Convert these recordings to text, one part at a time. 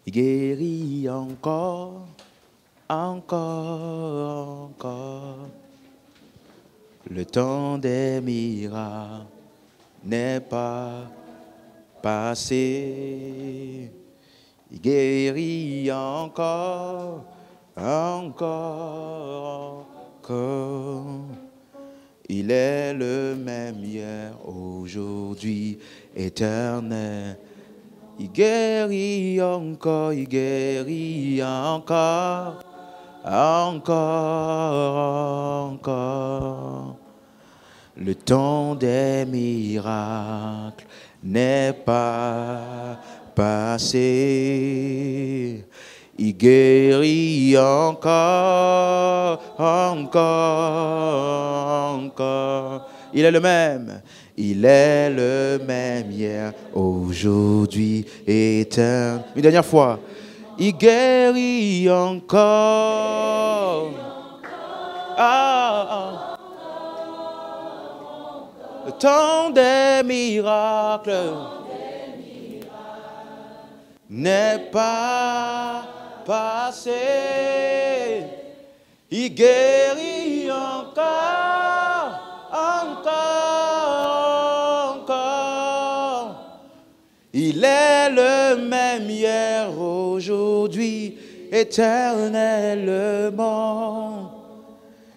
Il guérit encore, encore, encore. Le temps des miracles n'est pas passé. Il guérit encore, encore, encore. Il est le même hier, aujourd'hui, éternel. Il guérit encore, il guérit encore, encore, encore. Le temps des miracles n'est pas passé. Il guérit encore, encore, encore. Il est le même. Il est le même hier, aujourd'hui, éternel. Une dernière fois. Il guérit encore. Ah, le temps des miracles n'est pas passé. Il guérit encore, encore, encore. Il est le même hier, aujourd'hui, éternellement.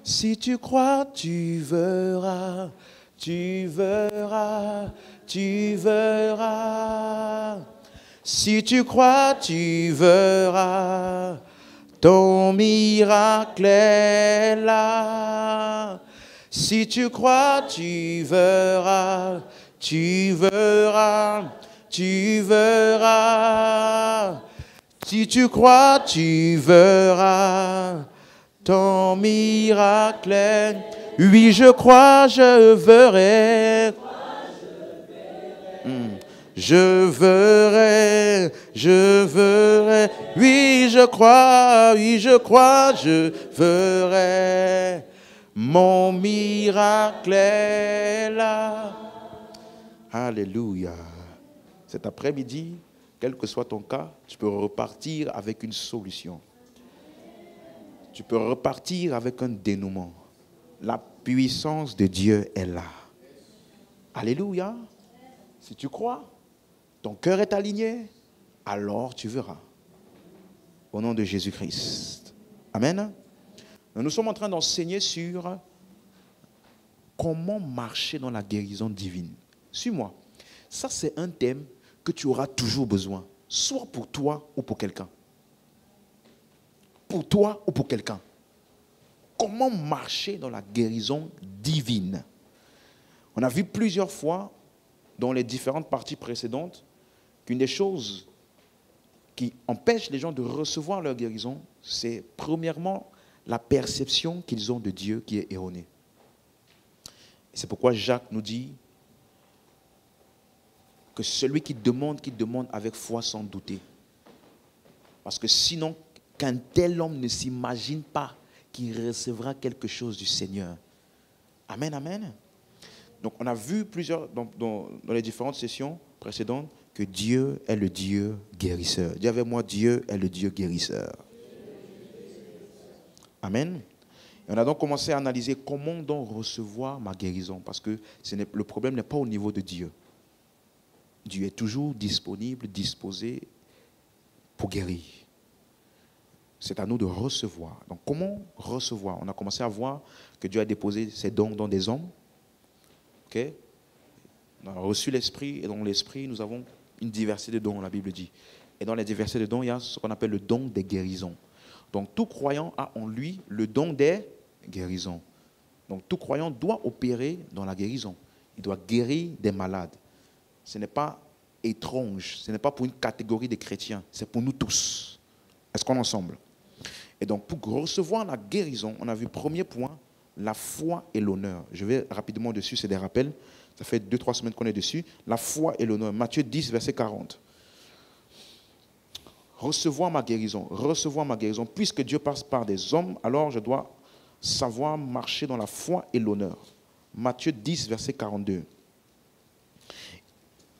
Si tu crois, tu verras, tu verras, tu verras. Si tu crois, tu verras. Ton miracle est là. Si tu crois, tu verras, tu verras, tu verras. Si tu crois, tu verras. Ton miracle est... Oui, je crois, je verrai. Je verrai, je verrai. Oui, je crois, je verrai. Mon miracle est là. Alléluia. Cet après-midi, quel que soit ton cas, tu peux repartir avec une solution. Tu peux repartir avec un dénouement. La puissance de Dieu est là. Alléluia. Si tu crois, ton cœur est aligné, alors tu verras. Au nom de Jésus-Christ. Amen. Nous sommes en train d'enseigner sur comment marcher dans la guérison divine. Suis-moi. Ça, c'est un thème que tu auras toujours besoin, soit pour toi ou pour quelqu'un. Pour toi ou pour quelqu'un. Comment marcher dans la guérison divine? On a vu plusieurs fois dans les différentes parties précédentes qu'une des choses qui empêche les gens de recevoir leur guérison, c'est premièrement la perception qu'ils ont de Dieu qui est erronée. C'est pourquoi Jacques nous dit que celui qui demande avec foi sans douter. Parce que sinon, qu'un tel homme ne s'imagine pas qu'il recevra quelque chose du Seigneur. Amen, amen. Donc on a vu plusieurs, dans les différentes sessions précédentes, que Dieu est le Dieu guérisseur. Dis avec moi, Dieu est le Dieu guérisseur. Amen. Et on a donc commencé à analyser comment donc recevoir ma guérison. Parce que le problème n'est pas au niveau de Dieu. Dieu est toujours disponible, disposé pour guérir. C'est à nous de recevoir. Donc comment recevoir? On a commencé à voir que Dieu a déposé ses dons dans des hommes. Okay? On a reçu l'esprit et dans l'esprit, nous avons une diversité de dons, la Bible dit. Et dans la diversité de dons, il y a ce qu'on appelle le don des guérisons. Donc tout croyant a en lui le don des guérisons. Donc tout croyant doit opérer dans la guérison. Il doit guérir des malades. Ce n'est pas étrange, ce n'est pas pour une catégorie de chrétiens, c'est pour nous tous. Est-ce qu'on est ensemble? Et donc pour recevoir la guérison, on a vu premier point, la foi et l'honneur. Je vais rapidement dessus, c'est des rappels. Ça fait 2-3 semaines qu'on est dessus. La foi et l'honneur. Matthieu 10, verset 40. Recevoir ma guérison. Recevoir ma guérison. Puisque Dieu passe par des hommes, alors je dois savoir marcher dans la foi et l'honneur. Matthieu 10, verset 42.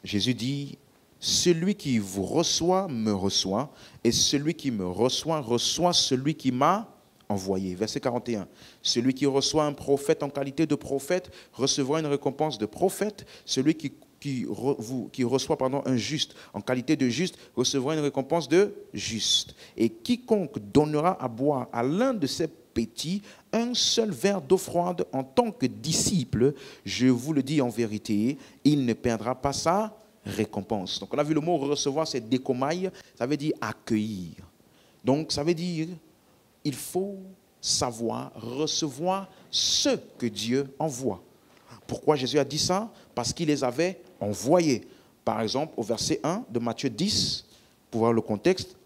Jésus dit, celui qui vous reçoit me reçoit, et celui qui me reçoit reçoit celui qui m'a envoyé. Verset 41. Celui qui reçoit un prophète en qualité de prophète recevra une récompense de prophète. Celui qui reçoit un juste en qualité de juste recevra une récompense de juste. Et quiconque donnera à boire à l'un de ces petits un seul verre d'eau froide en tant que disciple, je vous le dis en vérité, il ne perdra pas sa récompense. Donc on a vu le mot recevoir, c'est décomaille, ça veut dire accueillir. Donc ça veut dire il faut savoir recevoir ce que Dieu envoie. Pourquoi Jésus a dit ça? Parce qu'il les avait envoyés. Par exemple, au verset 1 de Matthieu 10, pour voir le contexte,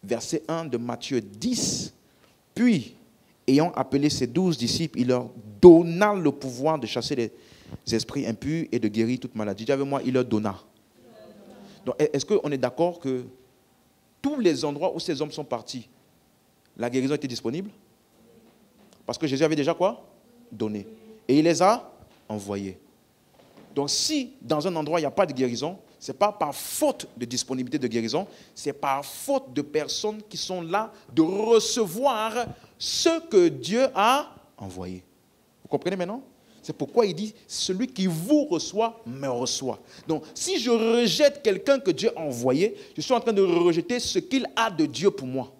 verset 1 de Matthieu 10, puis, ayant appelé ses 12 disciples, il leur donna le pouvoir de chasser les esprits impurs et de guérir toute maladie. Dis avec moi, il leur donna. Donc, est-ce qu'on est d'accord que tous les endroits où ces hommes sont partis, la guérison était disponible? Parce que Jésus avait déjà quoi? Donné. Et il les a envoyés. Donc si dans un endroit il n'y a pas de guérison, ce n'est pas par faute de disponibilité de guérison, c'est par faute de personnes qui sont là de recevoir ce que Dieu a envoyé. Vous comprenez maintenant? C'est pourquoi il dit, celui qui vous reçoit, me reçoit. Donc si je rejette quelqu'un que Dieu a envoyé, je suis en train de rejeter ce qu'il a de Dieu pour moi.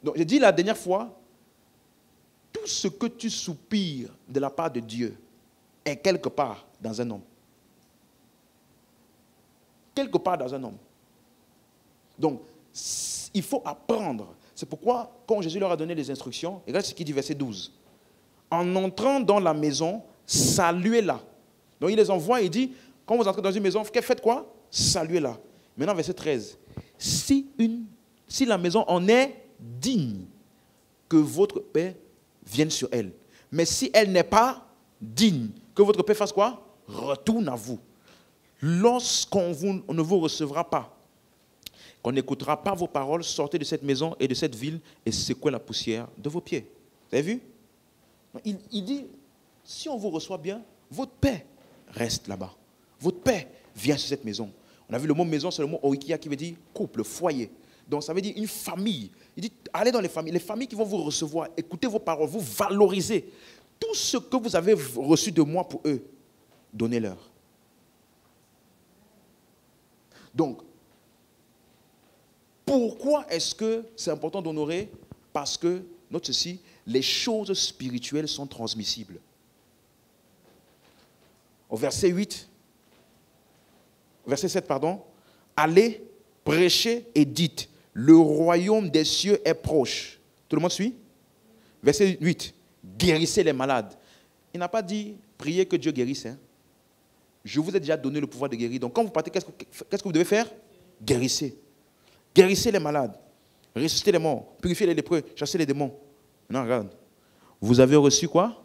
Donc j'ai dit la dernière fois, tout ce que tu soupires de la part de Dieu est quelque part dans un homme. Quelque part dans un homme. Donc, il faut apprendre. C'est pourquoi, quand Jésus leur a donné les instructions, regarde ce qu'il dit, verset 12. En entrant dans la maison, saluez-la. Donc, il les envoie et il dit, quand vous entrez dans une maison, faites quoi? Saluez-la. Maintenant, verset 13. Si la maison en est digne, que votre paix vienne sur elle. Mais si elle n'est pas digne, que votre paix fasse quoi? Retourne à vous. Lorsqu'on ne vous recevra pas, qu'on n'écoutera pas vos paroles, sortez de cette maison et de cette ville et secouez la poussière de vos pieds. Vous avez vu? Il dit, si on vous reçoit bien, votre paix reste là-bas. Votre paix vient sur cette maison. On a vu le mot maison, c'est le mot oikia qui veut dire couple, foyer. Donc ça veut dire une famille. Il dit, allez dans les familles qui vont vous recevoir, écoutez vos paroles, vous valorisez. Tout ce que vous avez reçu de moi pour eux, donnez-leur. Donc, pourquoi est-ce que c'est important d'honorer? Parce que, note ceci, les choses spirituelles sont transmissibles. Au verset 7, allez, prêchez et dites, le royaume des cieux est proche. Tout le monde suit? Verset 8, guérissez les malades. Il n'a pas dit, priez que Dieu guérisse. Je vous ai déjà donné le pouvoir de guérir. Donc quand vous partez, qu'est-ce que vous devez faire? Guérissez. Guérissez les malades. Ressuscitez les morts. Purifiez les lépreux. Chassez les démons. Maintenant, regarde. Vous avez reçu quoi?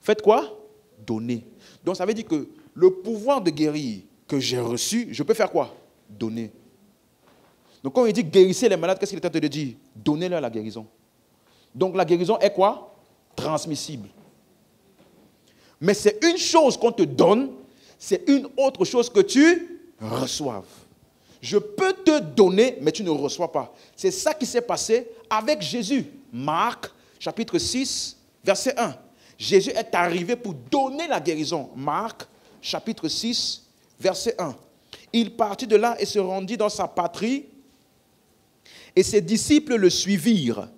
Faites quoi? Donnez. Donc ça veut dire que le pouvoir de guérir que j'ai reçu, je peux faire quoi? Donner. Donc quand il dit guérissez les malades, qu'est-ce qu'il est en train de dire? Donnez-leur la guérison. Donc la guérison est quoi? Transmissible. Mais c'est une chose qu'on te donne, c'est une autre chose que tu reçoives. Je peux te donner, mais tu ne reçois pas. C'est ça qui s'est passé avec Jésus. Marc, chapitre 6, verset 1. Jésus est arrivé pour donner la guérison. Marc, chapitre 6, verset 1. Il partit de là et se rendit dans sa patrie, et ses disciples le suivirent.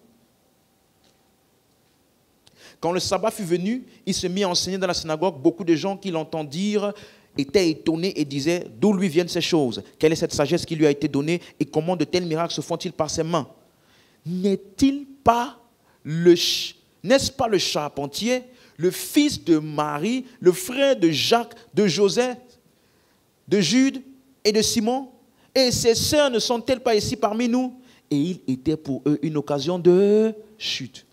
Quand le sabbat fut venu, il se mit à enseigner dans la synagogue. Beaucoup de gens qui l'entendirent étaient étonnés et disaient, d'où lui viennent ces choses? Quelle est cette sagesse qui lui a été donnée? Et comment de tels miracles se font-ils par ses mains? N'est-ce pas le charpentier, le fils de Marie, le frère de Jacques, de Joseph, de Jude et de Simon? Et ses sœurs ne sont-elles pas ici parmi nous? Et il était pour eux une occasion de chute.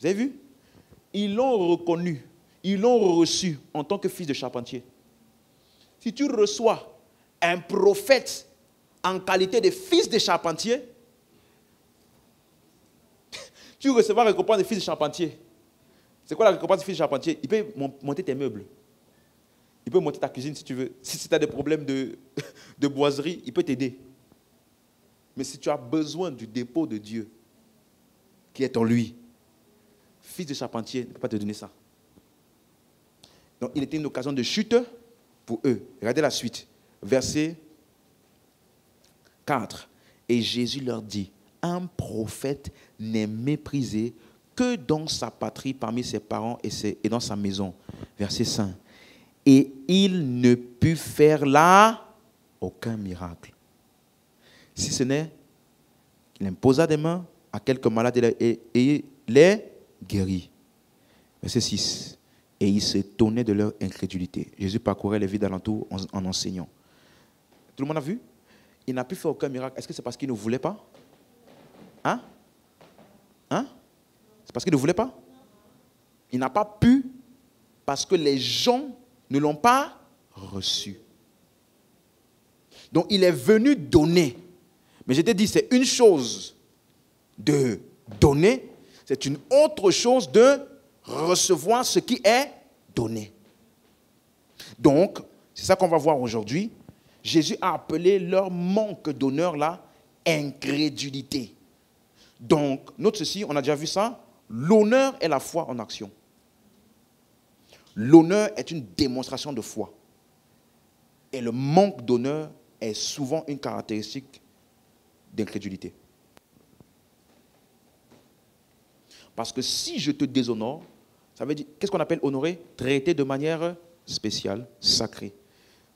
Vous avez vu? Ils l'ont reconnu, ils l'ont reçu en tant que fils de charpentier. Si tu reçois un prophète en qualité de fils de charpentier, tu recevras la récompense de fils de charpentier. C'est quoi la récompense de fils de charpentier? Il peut monter tes meubles. Il peut monter ta cuisine si tu veux. Si tu as des problèmes de boiserie, il peut t'aider. Mais si tu as besoin du dépôt de Dieu, qui est en lui, fils de charpentier ne peut pas te donner ça. Donc, il était une occasion de chute pour eux. Regardez la suite. Verset 4. Et Jésus leur dit, un prophète n'est méprisé que dans sa patrie, parmi ses parents et dans sa maison. Verset 5. Et il ne put faire là aucun miracle. Si ce n'est qu'il imposa des mains à quelques malades et les guérit. Verset 6. Et il s'étonnait de leur incrédulité. Jésus parcourait les villes d'alentour en enseignant. Tout le monde a vu? Il n'a pu faire aucun miracle. Est-ce que c'est parce qu'il ne voulait pas? Hein? C'est parce qu'il ne voulait pas? Il n'a pas pu parce que les gens ne l'ont pas reçu. Donc il est venu donner. Mais je t'ai dit, c'est une chose de donner, c'est une autre chose de recevoir ce qui est donné. Donc, c'est ça qu'on va voir aujourd'hui. Jésus a appelé leur manque d'honneur là, incrédulité. Donc, note ceci, on a déjà vu ça. L'honneur est la foi en action. L'honneur est une démonstration de foi. Et le manque d'honneur est souvent une caractéristique d'incrédulité. Parce que si je te déshonore, ça veut dire, qu'est-ce qu'on appelle honorer? Traiter de manière spéciale, sacrée.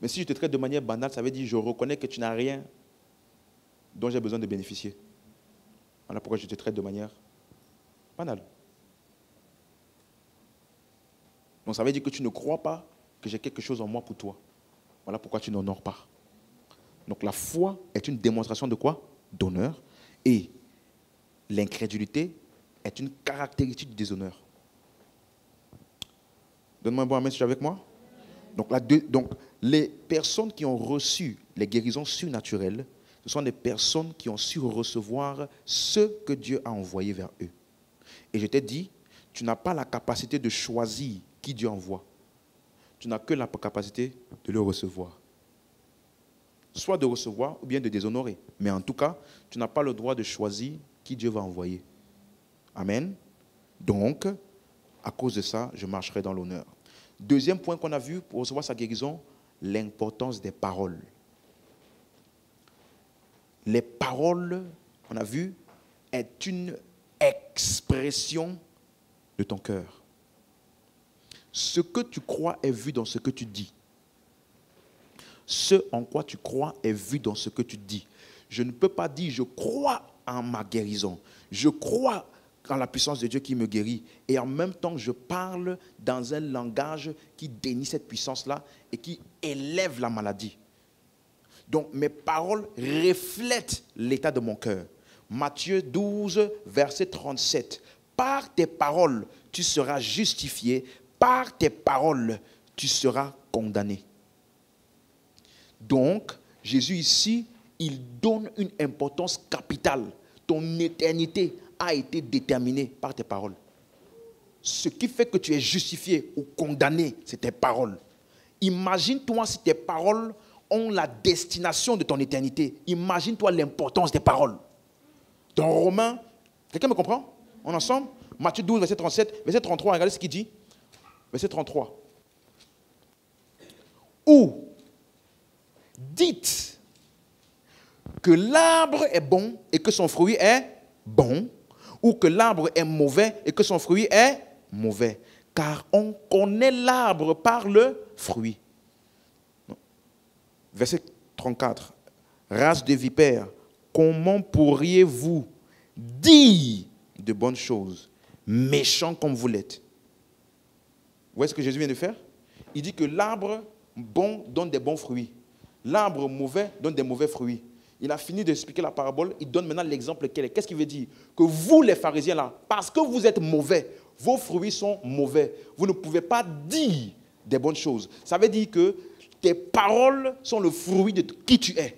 Mais si je te traite de manière banale, ça veut dire je reconnais que tu n'as rien dont j'ai besoin de bénéficier. Voilà pourquoi je te traite de manière banale. Donc ça veut dire que tu ne crois pas que j'ai quelque chose en moi pour toi. Voilà pourquoi tu n'honores pas. Donc la foi est une démonstration de quoi? D'honneur. Et l'incrédulité est une caractéristique du déshonneur. Donne-moi un bon amen si tu es avec moi. Donc les personnes qui ont reçu les guérisons surnaturelles, ce sont des personnes qui ont su recevoir ce que Dieu a envoyé vers eux. Et je t'ai dit, tu n'as pas la capacité de choisir qui Dieu envoie. Tu n'as que la capacité de le recevoir. Soit de recevoir ou bien de déshonorer. Mais en tout cas, tu n'as pas le droit de choisir qui Dieu va envoyer. Amen. Donc, à cause de ça, je marcherai dans l'honneur. Deuxième point qu'on a vu pour recevoir sa guérison, l'importance des paroles. Les paroles, on a vu, est une expression de ton cœur. Ce que tu crois est vu dans ce que tu dis. Ce en quoi tu crois est vu dans ce que tu dis. Je ne peux pas dire je crois en ma guérison. Je crois en la puissance de Dieu qui me guérit. Et en même temps, je parle dans un langage qui dénie cette puissance-là et qui élève la maladie. Donc, mes paroles reflètent l'état de mon cœur. Matthieu 12, verset 37. Par tes paroles, tu seras justifié. Par tes paroles, tu seras condamné. Donc, Jésus ici, il donne une importance capitale. Ton éternité a été déterminée par tes paroles. Ce qui fait que tu es justifié ou condamné, c'est tes paroles. Imagine-toi si tes paroles ont la destination de ton éternité. Imagine-toi l'importance des paroles. Dans Romains, quelqu'un me comprend? On est ensemble? Matthieu 12, verset 37, verset 33, regardez ce qu'il dit. Verset 33. Ou dites que l'arbre est bon et que son fruit est bon, ou que l'arbre est mauvais et que son fruit est mauvais. Car on connaît l'arbre par le fruit. Verset 34. Race de vipères, comment pourriez-vous dire de bonnes choses, méchants comme vous l'êtes? Vous voyez ce que Jésus vient de faire? Il dit que l'arbre bon donne des bons fruits. L'arbre mauvais donne des mauvais fruits. Il a fini d'expliquer la parabole. Il donne maintenant l'exemple lequel est. Qu'est-ce qu'il veut dire? Que vous, les pharisiens, là, parce que vous êtes mauvais, vos fruits sont mauvais. Vous ne pouvez pas dire des bonnes choses. Ça veut dire que tes paroles sont le fruit de qui tu es.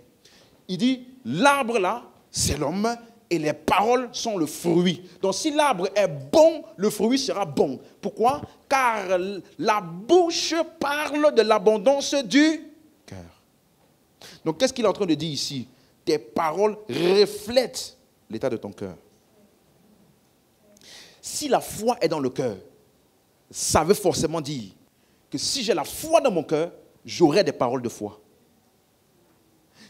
Il dit, l'arbre là, c'est l'homme, et les paroles sont le fruit. Donc si l'arbre est bon, le fruit sera bon. Pourquoi? Car la bouche parle de l'abondance du cœur. Donc qu'est-ce qu'il est en train de dire ici? Tes paroles reflètent l'état de ton cœur. Si la foi est dans le cœur, ça veut forcément dire que si j'ai la foi dans mon cœur, j'aurai des paroles de foi.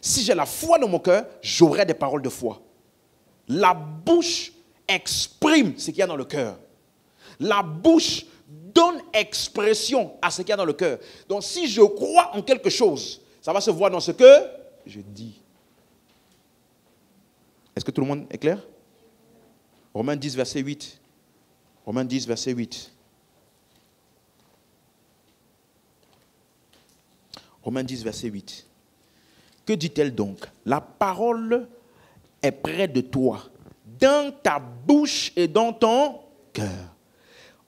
Si j'ai la foi dans mon cœur, j'aurai des paroles de foi. La bouche exprime ce qu'il y a dans le cœur. La bouche donne expression à ce qu'il y a dans le cœur. Donc si je crois en quelque chose, ça va se voir dans ce que je dis. Est-ce que tout le monde est clair? Romains 10, verset 8. Romains 10, verset 8. Romains 10, verset 8. Que dit-elle donc? La parole est près de toi, dans ta bouche et dans ton cœur.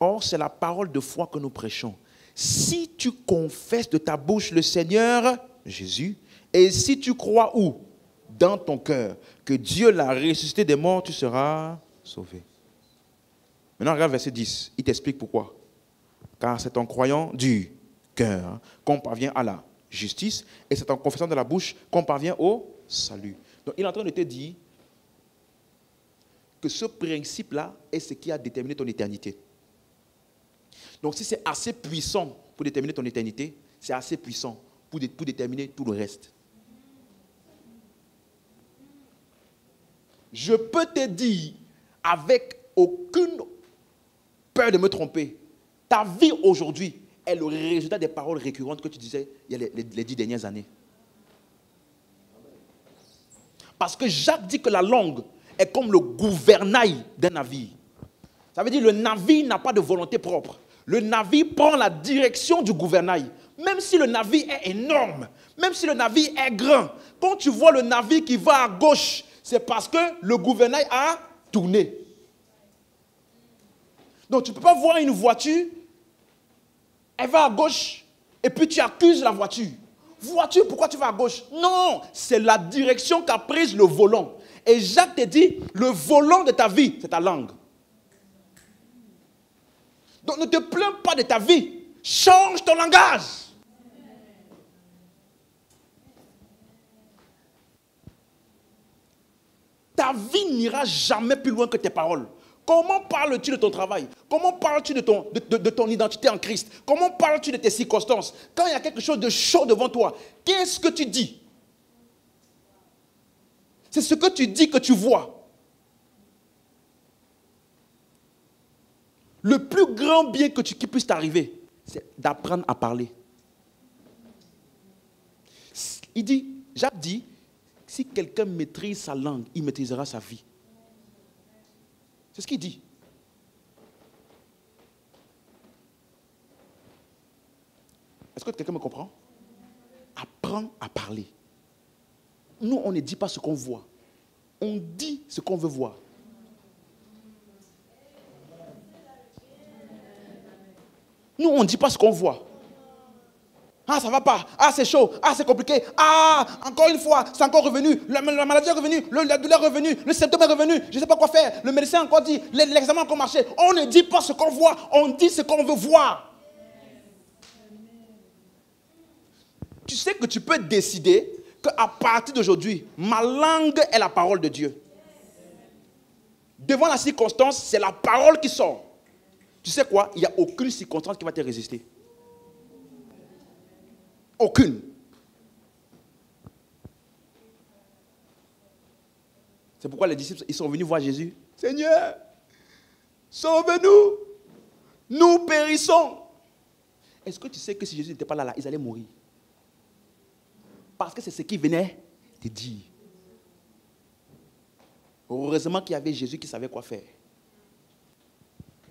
Or, c'est la parole de foi que nous prêchons. Si tu confesses de ta bouche le Seigneur Jésus, et si tu crois où? Dans ton cœur, que Dieu l'a ressuscité des morts, tu seras sauvé. Maintenant, regarde verset 10. Il t'explique pourquoi. Car c'est en croyant du cœur qu'on parvient à la justice, et c'est en confessant de la bouche qu'on parvient au salut. Donc, il est en train de te dire que ce principe-là est ce qui a déterminé ton éternité. Donc, si c'est assez puissant pour déterminer ton éternité, c'est assez puissant pour déterminer tout le reste. Je peux te dire, avec aucune peur de me tromper, ta vie aujourd'hui est le résultat des paroles récurrentes que tu disais il y a les 10 dernières années. Parce que Jacques dit que la langue est comme le gouvernail d'un navire. Ça veut dire que le navire n'a pas de volonté propre. Le navire prend la direction du gouvernail. Même si le navire est énorme, même si le navire est grand, quand tu vois le navire qui va à gauche, c'est parce que le gouvernail a tourné. Donc tu ne peux pas voir une voiture, elle va à gauche, et puis tu accuses la voiture. Voiture, pourquoi tu vas à gauche? Non, c'est la direction qu'a prise le volant. Et Jacques te dit, le volant de ta vie, c'est ta langue. Donc ne te plains pas de ta vie. Change ton langage. Ta vie n'ira jamais plus loin que tes paroles. Comment parles-tu de ton travail? Comment parles-tu de ton identité en Christ? Comment parles-tu de tes circonstances? Quand il y a quelque chose de chaud devant toi, qu'est-ce que tu dis? C'est ce que tu dis que tu vois. Le plus grand bien qui puisse t'arriver, c'est d'apprendre à parler. Il dit, Jacques dit, si quelqu'un maîtrise sa langue, il maîtrisera sa vie. C'est ce qu'il dit. Est-ce que quelqu'un me comprend? Apprends à parler. Nous, on ne dit pas ce qu'on voit. On dit ce qu'on veut voir. Nous, on ne dit pas ce qu'on voit. Ah, ça ne va pas. Ah, c'est chaud. Ah, c'est compliqué. Ah, encore une fois, c'est encore revenu. La maladie est revenue. La douleur est revenue. Le symptôme est revenu. Je ne sais pas quoi faire. Le médecin a encore dit. L'examen a encore marché. On ne dit pas ce qu'on voit. On dit ce qu'on veut voir. Tu sais que tu peux décider qu'à partir d'aujourd'hui, ma langue est la parole de Dieu. Devant la circonstance, c'est la parole qui sort. Tu sais quoi? Il n'y a aucune circonstance qui va te résister. Aucune. C'est pourquoi les disciples ils sont venus voir Jésus. Seigneur, sauve-nous. Nous périssons. Est-ce que tu sais que si Jésus n'était pas là, ils allaient mourir? Parce que c'est ce qu'il venait de dire. Heureusement qu'il y avait Jésus qui savait quoi faire.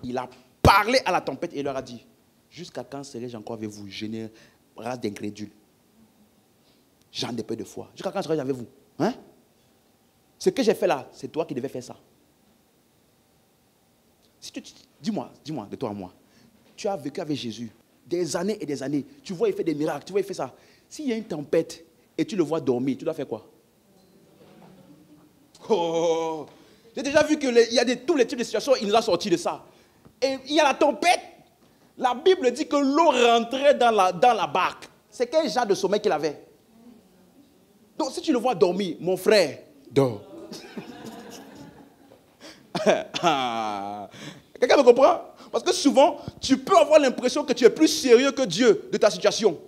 Il a parlé à la tempête et il leur a dit, jusqu'à quand serai-je encore avec vous, généreux, race d'incrédules, gens de peu de foi. Jusqu'à quand serai-je avec vous? Hein? Ce que j'ai fait là, c'est toi qui devais faire ça. Si dis-moi, de toi à moi, tu as vécu avec Jésus des années et des années. Tu vois, il fait des miracles, tu vois, il fait ça. S'il y a une tempête et tu le vois dormir, tu dois faire quoi? Oh, J'ai déjà vu qu'il y a tous les types de situations, il nous a sortis de ça. Et il y a la tempête. La Bible dit que l'eau rentrait dans la barque. C'est quel genre de sommeil qu'il avait? Donc si tu le vois dormir, mon frère, dors. Quelqu'un me comprend? Parce que souvent, tu peux avoir l'impression que tu es plus sérieux que Dieu de ta situation.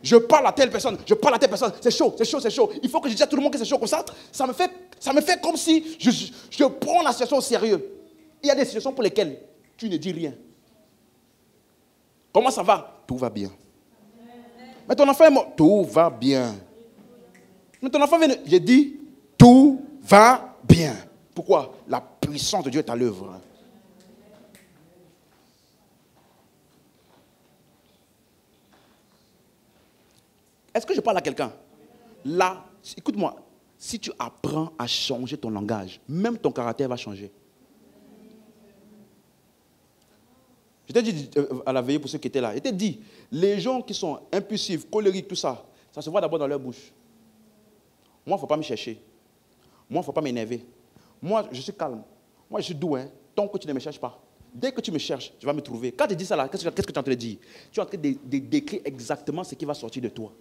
Je parle à telle personne, c'est chaud. Il faut que je dise à tout le monde que c'est chaud comme ça. Ça me fait comme si je prends la situation au sérieux. Il y a des situations pour lesquelles tu ne dis rien. Comment ça va? Tout va bien. Mais ton enfant est mort. Tout va bien. Mais ton enfant vient. J'ai dit, tout va bien. Pourquoi? La puissance de Dieu est à l'œuvre. Est-ce que je parle à quelqu'un? Là, écoute-moi, si tu apprends à changer ton langage, même ton caractère va changer. Je t'ai dit à la veillée pour ceux qui étaient là, je t'ai dit, les gens qui sont impulsifs, colériques, tout ça, ça se voit d'abord dans leur bouche. Moi, il ne faut pas me chercher. Moi, il ne faut pas m'énerver. Moi, je suis calme. Moi, je suis doux, hein, tant que tu ne me cherches pas. Dès que tu me cherches, tu vas me trouver. Quand tu dis ça là, qu'est-ce que tu es en train de dire? Tu es en train de décrire exactement ce qui va sortir de toi.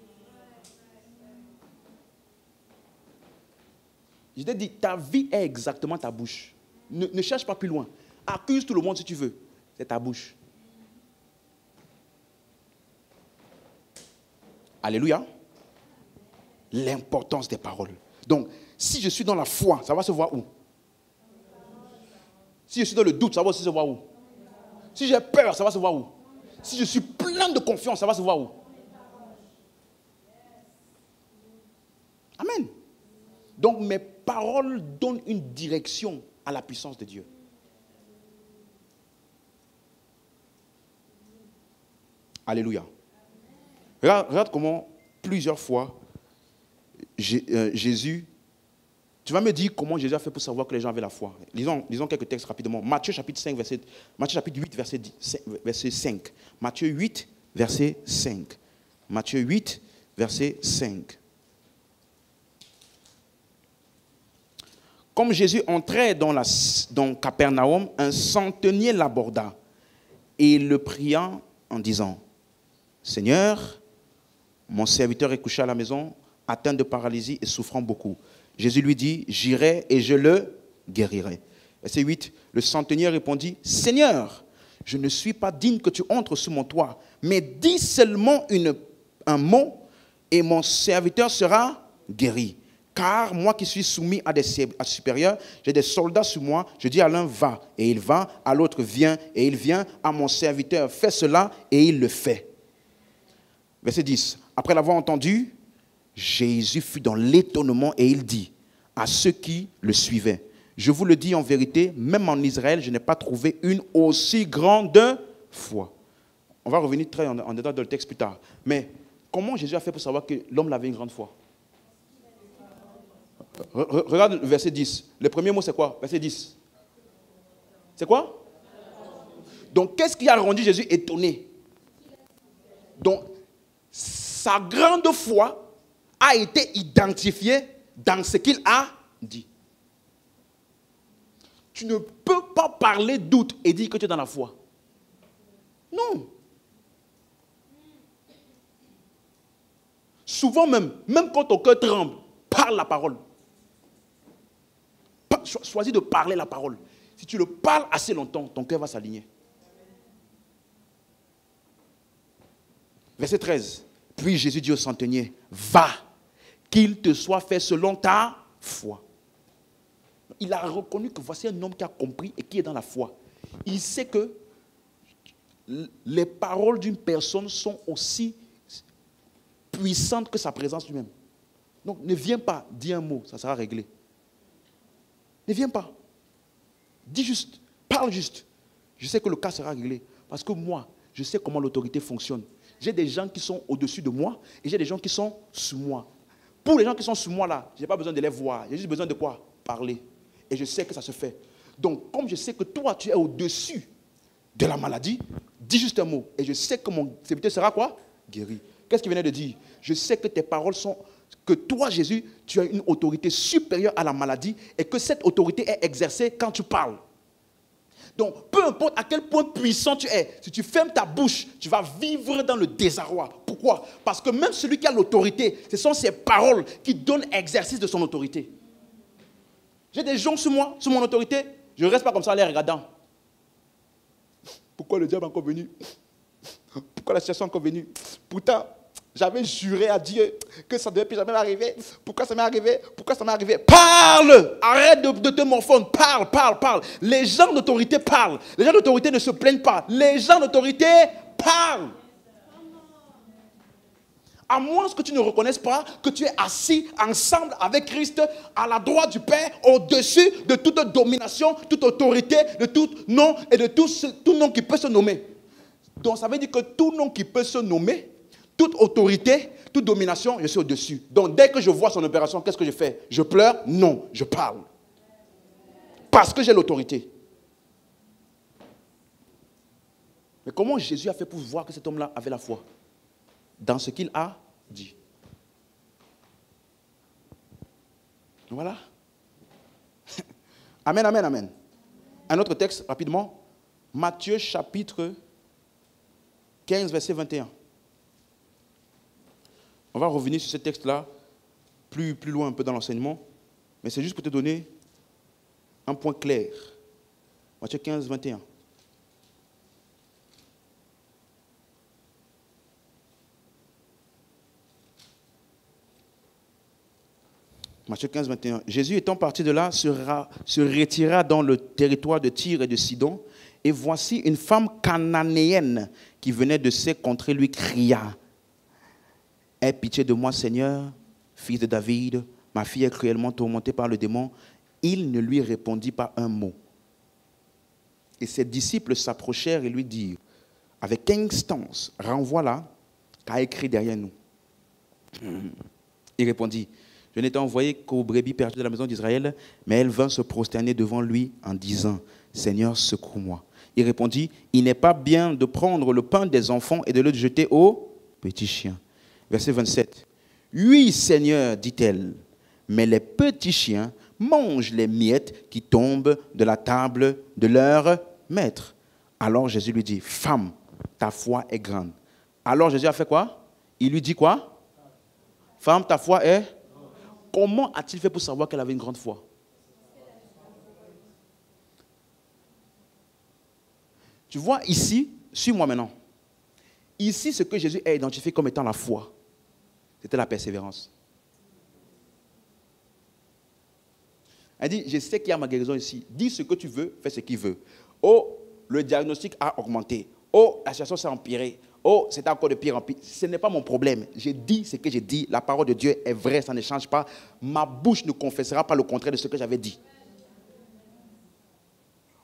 Je t'ai dit, ta vie est exactement ta bouche. Ne cherche pas plus loin. Accuse tout le monde si tu veux. C'est ta bouche. Alléluia. L'importance des paroles. Donc, si je suis dans la foi, ça va se voir où? Si je suis dans le doute, ça va aussi se voir où? Si j'ai peur, ça va se voir où? Si je suis plein de confiance, ça va se voir où? Amen. Donc, mes paroles donnent une direction à la puissance de Dieu. Alléluia. Regarde comment plusieurs fois Jésus... Tu vas me dire comment Jésus a fait pour savoir que les gens avaient la foi. Lisons quelques textes rapidement. Matthieu chapitre 8, verset 5. Matthieu 8, verset 5. Matthieu 8, verset 5. Comme Jésus entrait dans Capernaum, un centenier l'aborda et le pria en disant, « Seigneur, mon serviteur est couché à la maison, atteint de paralysie et souffrant beaucoup. » Jésus lui dit, « J'irai et je le guérirai. » Verset 8, le centenier répondit, « Seigneur, je ne suis pas digne que tu entres sous mon toit, mais dis seulement un mot et mon serviteur sera guéri. Car moi qui suis soumis à des supérieurs, j'ai des soldats sous moi, je dis à l'un va, et il va, à l'autre viens, et il vient, à mon serviteur fais cela, et il le fait. » Verset 10, après l'avoir entendu, Jésus fut dans l'étonnement et il dit à ceux qui le suivaient, « Je vous le dis en vérité, même en Israël, je n'ai pas trouvé une aussi grande foi. » On va revenir très en détail dans le texte plus tard. Mais comment Jésus a fait pour savoir que l'homme avait une grande foi? Regarde le verset 10. Le premier mot, c'est quoi? Verset 10. C'est quoi? Donc, qu'est-ce qui a rendu Jésus étonné? Donc, sa grande foi a été identifiée dans ce qu'il a dit. Tu ne peux pas parler doute et dire que tu es dans la foi. Non. Souvent même quand ton cœur tremble, parle la parole. Choisis de parler la parole. Si tu le parles assez longtemps, ton cœur va s'aligner. Verset 13. Puis Jésus dit au centenier, va, qu'il te soit fait selon ta foi. Il a reconnu que voici un homme qui a compris et qui est dans la foi. Il sait que les paroles d'une personne sont aussi puissantes que sa présence lui-même. Donc ne viens pas, dis un mot, ça sera réglé. Ne viens pas. Dis juste, parle juste. Je sais que le cas sera réglé. Parce que moi, je sais comment l'autorité fonctionne. J'ai des gens qui sont au-dessus de moi et j'ai des gens qui sont sous moi. Pour les gens qui sont sous moi là, je n'ai pas besoin de les voir. J'ai juste besoin de quoi? Parler. Et je sais que ça se fait. Donc, comme je sais que toi, tu es au-dessus de la maladie, dis juste un mot. Et je sais que mon serviteur sera quoi? Guéri. Qu'est-ce qu'il venait de dire? Je sais que tes paroles sont que toi, Jésus, tu as une autorité supérieure à la maladie et que cette autorité est exercée quand tu parles. Donc, peu importe à quel point puissant tu es, si tu fermes ta bouche, tu vas vivre dans le désarroi. Pourquoi? Parce que même celui qui a l'autorité, ce sont ses paroles qui donnent exercice de son autorité. J'ai des gens sur moi, sur mon autorité, je ne reste pas comme ça en les regardant. Pourquoi le diable est encore venu? Pourquoi la situation est encore venue? Pourtant, j'avais juré à Dieu que ça ne devait plus jamais m'arriver. Pourquoi ça m'est arrivé? Pourquoi ça m'est arrivé? Parle! Arrête de te morfondre. Parle, parle, parle. Les gens d'autorité parlent. Les gens d'autorité ne se plaignent pas. Les gens d'autorité parlent. À moins que tu ne reconnaisses pas que tu es assis ensemble avec Christ à la droite du Père, au-dessus de toute domination, toute autorité, de tout nom et de tout nom qui peut se nommer. Donc ça veut dire que tout nom qui peut se nommer, toute autorité, toute domination, je suis au-dessus. Donc dès que je vois son opération, qu'est-ce que je fais? Je pleure? Non, je parle. Parce que j'ai l'autorité. Mais comment Jésus a fait pour voir que cet homme-là avait la foi? Dans ce qu'il a dit. Voilà. Amen, amen, amen. Un autre texte, rapidement. Matthieu chapitre 15, verset 21. On va revenir sur ce texte-là, plus loin un peu dans l'enseignement, mais c'est juste pour te donner un point clair. Matthieu 15, 21. Matthieu 15, 21. Jésus étant parti de là, se retira dans le territoire de Tyr et de Sidon, et voici une femme cananéenne qui venait de ces contrées lui cria: « Aie pitié de moi, Seigneur, fils de David, ma fille est cruellement tourmentée par le démon. » Il ne lui répondit pas un mot. Et ses disciples s'approchèrent et lui dirent avec instance: « Renvoie-la, car elle crie derrière nous. » Il répondit: « Je n'étais envoyé qu'aux brebis perdues de la maison d'Israël. » Mais elle vint se prosterner devant lui en disant: « Seigneur, secours-moi. » Il répondit: « Il n'est pas bien de prendre le pain des enfants et de le jeter aux petits chiens. » Verset 27. « Oui, Seigneur, dit-elle, mais les petits chiens mangent les miettes qui tombent de la table de leur maître. » Alors Jésus lui dit: « Femme, ta foi est grande. » Alors Jésus a fait quoi? Il lui dit quoi? « Femme, ta foi est... » Comment a-t-il fait pour savoir qu'elle avait une grande foi? Tu vois ici, suis-moi maintenant. Ici, ce que Jésus a identifié comme étant la foi, c'était la persévérance. Elle dit: je sais qu'il y a ma guérison ici. Dis ce que tu veux, fais ce qu'il veut. Oh, le diagnostic a augmenté. Oh, la situation s'est empirée. Oh, c'est encore de pire en pire. Ce n'est pas mon problème. J'ai dit ce que j'ai dit. La parole de Dieu est vraie, ça ne change pas. Ma bouche ne confessera pas le contraire de ce que j'avais dit.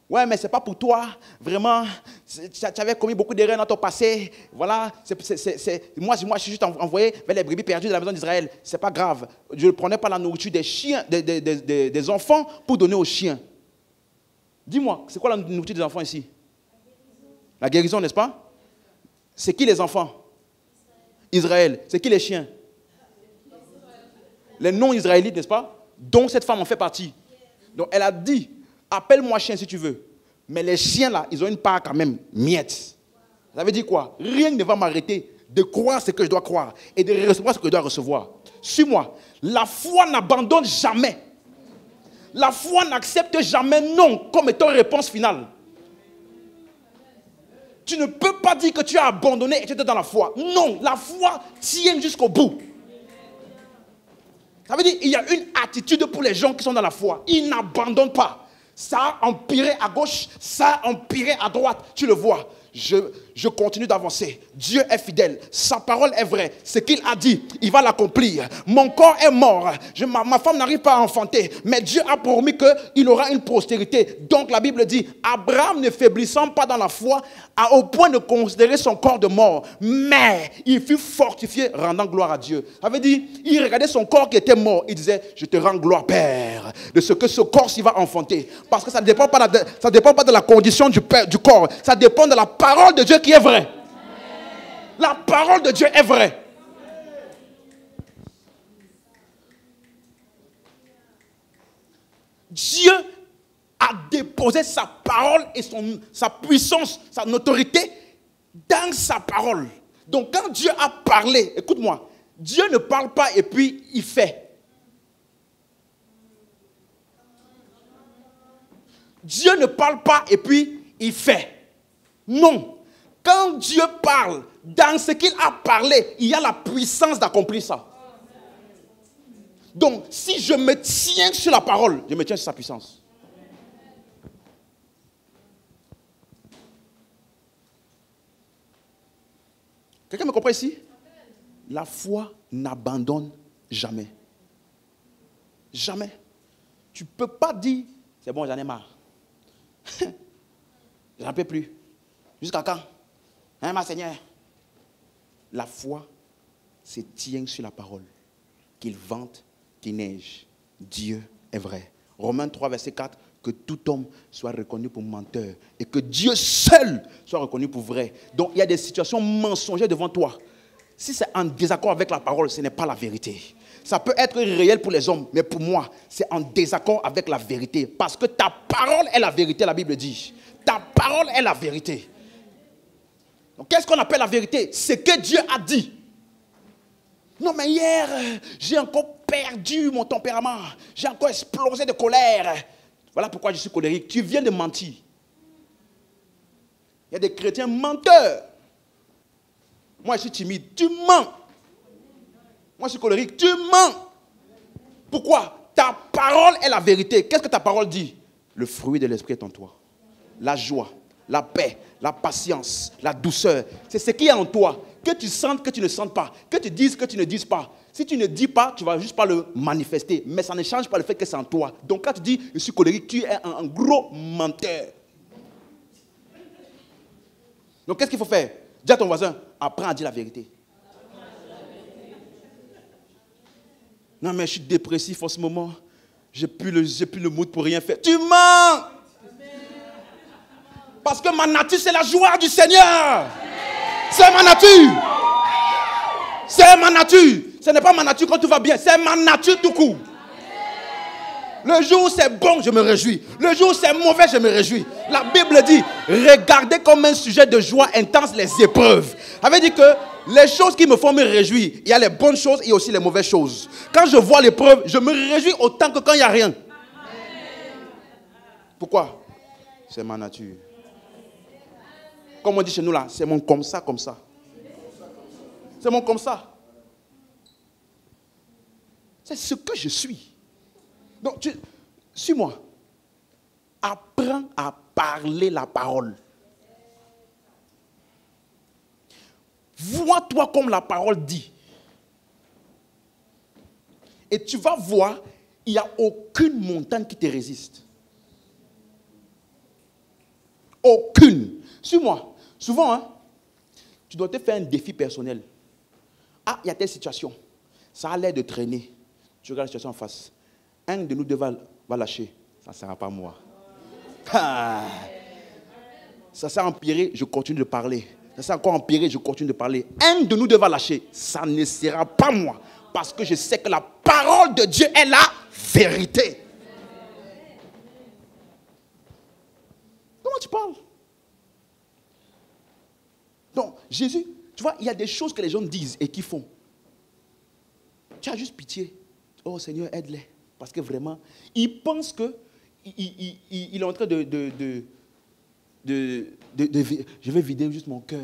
Ouais, mais ce n'est pas pour toi. Vraiment, tu avais commis beaucoup d'erreurs dans ton passé. Voilà, moi, je suis juste envoyé vers les brebis perdues de la maison d'Israël. Ce n'est pas grave. Je ne prenais pas la nourriture des chiens, des enfants pour donner aux chiens. Dis-moi, c'est quoi la nourriture des enfants ici? La guérison, n'est-ce pas? C'est qui les enfants? Israël. C'est qui les chiens? Les non-israélites, n'est-ce pas? Donc cette femme en fait partie. Donc elle a dit: appelle-moi chien si tu veux. Mais les chiens là, ils ont une part quand même miette. Ça veut dire quoi? Rien ne va m'arrêter de croire ce que je dois croire et de recevoir ce que je dois recevoir. Suis-moi. La foi n'abandonne jamais. La foi n'accepte jamais non comme étant réponse finale. Tu ne peux pas dire que tu as abandonné et tu étais dans la foi. Non, la foi tient jusqu'au bout. Ça veut dire qu'il y a une attitude pour les gens qui sont dans la foi. Ils n'abandonnent pas. Ça a empiré à gauche, ça a empiré à droite. Tu le vois. Je continue d'avancer. Dieu est fidèle. Sa parole est vraie. Ce qu'il a dit, il va l'accomplir. Mon corps est mort. Ma femme n'arrive pas à enfanter. Mais Dieu a promis qu'il aura une postérité. Donc la Bible dit: Abraham ne faiblissant pas dans la foi, au point de considérer son corps de mort. Mais il fut fortifié, rendant gloire à Dieu. Ça veut dire, il regardait son corps qui était mort. Il disait: je te rends gloire, Père, de ce que ce corps-ci va enfanter. Parce que ça ne dépend pas de la condition du corps. Ça dépend de la parole de Dieu qui est vraie. La parole de Dieu est vraie. Dieu a déposé sa parole et sa puissance, son autorité dans sa parole. Donc quand Dieu a parlé, écoute-moi, Dieu ne parle pas et puis il fait. Dieu ne parle pas et puis il fait. Non. Quand Dieu parle, dans ce qu'il a parlé, il y a la puissance d'accomplir ça. Donc, si je me tiens sur la parole, je me tiens sur sa puissance. Quelqu'un me comprend ici? La foi n'abandonne jamais. Jamais. Tu ne peux pas dire, c'est bon, j'en ai marre. J'en peux plus. Jusqu'à quand? Hein, ma Seigneur? La foi se tient sur la parole. Qu'il vente, qu'il neige. Dieu est vrai. Romains 3, verset 4. Que tout homme soit reconnu pour menteur. Et que Dieu seul soit reconnu pour vrai. Donc il y a des situations mensongères devant toi. Si c'est en désaccord avec la parole, ce n'est pas la vérité. Ça peut être réel pour les hommes, mais pour moi, c'est en désaccord avec la vérité. Parce que ta parole est la vérité, la Bible dit. Ta parole est la vérité. Donc qu'est-ce qu'on appelle la vérité? C'est que Dieu a dit. Non, mais hier, j'ai encore perdu mon tempérament. J'ai encore explosé de colère. Voilà pourquoi je suis colérique. Tu viens de mentir. Il y a des chrétiens menteurs. Moi, je suis timide. Tu mens. Moi, je suis colérique. Tu mens. Pourquoi? Ta parole est la vérité. Qu'est-ce que ta parole dit? Le fruit de l'esprit est en toi. La joie, la paix, la patience, la douceur. C'est ce qu'il y a en toi. Que tu sentes, que tu ne sentes pas. Que tu dises, que tu ne dises pas. Si tu ne dis pas, tu ne vas juste pas le manifester. Mais ça ne change pas le fait que c'est en toi. Donc quand tu dis, je suis colérique, tu es un gros menteur. Donc qu'est-ce qu'il faut faire? Dis à ton voisin, apprends à dire la vérité. Non mais je suis dépressif en ce moment. J'ai plus le mood pour rien faire. Tu mens! Parce que ma nature, c'est la joie du Seigneur. C'est ma nature. C'est ma nature. Ce n'est pas ma nature quand tout va bien. C'est ma nature tout court. Le jour où c'est bon, je me réjouis. Le jour où c'est mauvais, je me réjouis. La Bible dit, regardez comme un sujet de joie intense les épreuves. Ça veut dire que les choses qui me font me réjouir, il y a les bonnes choses et aussi les mauvaises choses. Quand je vois l'épreuve, je me réjouis autant que quand il n'y a rien. Pourquoi? C'est ma nature. Comme on dit chez nous là, c'est mon comme ça, comme ça. C'est mon comme ça. C'est ce que je suis. Donc, suis-moi. Apprends à parler la parole. Vois-toi comme la parole dit. Et tu vas voir, il n'y a aucune montagne qui te résiste. Aucune. Suis-moi. Souvent, hein, tu dois te faire un défi personnel. Ah, il y a telle situation. Ça a l'air de traîner. Tu regardes la situation en face. Un de nous deux va lâcher. Ça ne sera pas moi. Ah. Ça s'est empiré, je continue de parler. Ça s'est encore empiré, je continue de parler. Un de nous deux va lâcher. Ça ne sera pas moi. Parce que je sais que la parole de Dieu est la vérité. Comment tu parles? Donc, Jésus, tu vois, il y a des choses que les gens disent et qu'ils font. Tu as juste pitié. Oh Seigneur, aide-les. Parce que vraiment, ils pensent que il est en train je vais vider juste mon cœur.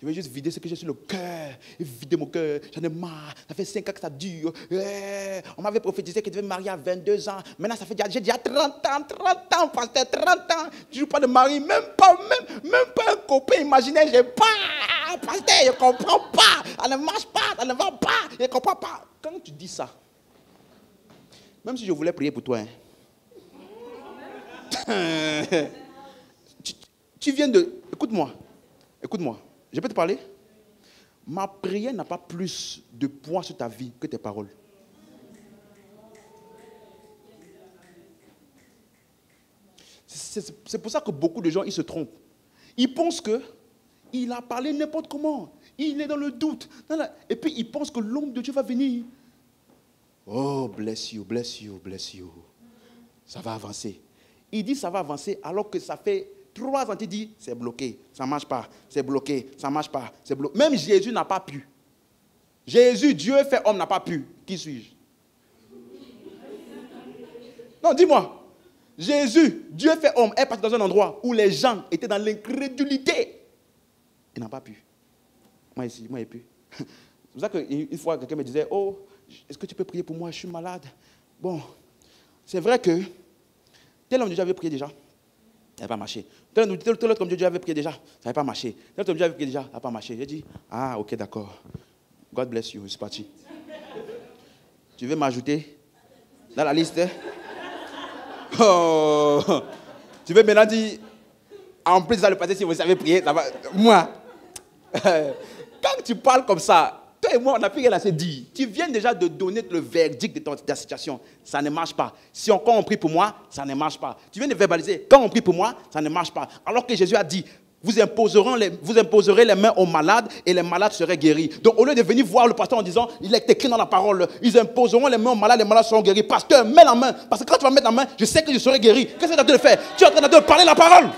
Je vais juste vider ce que j'ai sur le cœur. Vider mon cœur. J'en ai marre. Ça fait 5 ans que ça dure. On m'avait prophétisé que je devais me marier à 22 ans. Maintenant, j'ai déjà 30 ans, pasteur, 30 ans. Je ne joue pas de mari, même pas un copain imaginaire. J'ai pas, pasteur, je ne comprends pas. Ça ne marche pas, ça ne va pas. Je ne comprends pas. Quand tu dis ça, même si je voulais prier pour toi, hein, tu viens de... Écoute-moi. Je peux te parler? Ma prière n'a pas plus de poids sur ta vie que tes paroles. C'est pour ça que beaucoup de gens, ils se trompent. Ils pensent qu'il a parlé n'importe comment. Il est dans le doute. Et puis, ils pensent que l'homme de Dieu va venir. Oh, bless you. ça va avancer. Il dit ça va avancer alors que ça fait 3 ans qu'il dit c'est bloqué, ça ne marche pas, c'est bloqué, ça ne marche pas, c'est bloqué. Même Jésus n'a pas pu. Jésus, Dieu fait homme, n'a pas pu. Qui suis-je? Non, dis-moi. Jésus, Dieu fait homme, est parti dans un endroit où les gens étaient dans l'incrédulité. Il n'a pas pu. Moi ici, moi il pu. C'est pour ça qu'une fois, quelqu'un me disait, oh, est-ce que tu peux prier pour moi, je suis malade. Bon, c'est vrai que tel homme de Dieu avait prié déjà, ça n'avait pas marché. Tel autre homme de Dieu avait prié déjà, ça n'avait pas marché. Tel autre homme de Dieu avait prié déjà, ça n'a pas marché. J'ai dit, ah, ok, d'accord. God bless you, c'est parti. Tu veux m'ajouter dans la liste? Oh, tu veux maintenant dire, en plus, ça le passé, si vous savez prier, ça va. Moi, quand tu parles comme ça, toi et moi, on n'a plus rien à se dire. Tu viens déjà de donner le verdict de ta situation. Ça ne marche pas. Si quand on prie pour moi, ça ne marche pas. Tu viens de verbaliser. Quand on prie pour moi, ça ne marche pas. Alors que Jésus a dit, vous imposerez les mains aux malades et les malades seraient guéris. Donc au lieu de venir voir le pasteur en disant, il est écrit dans la parole, ils imposeront les mains aux malades, les malades seront guéris. Pasteur, mets la main. Parce que quand tu vas mettre la main, je sais que je serai guéri. Qu'est-ce que tu es en train de faire? Tu es en train de parler la parole.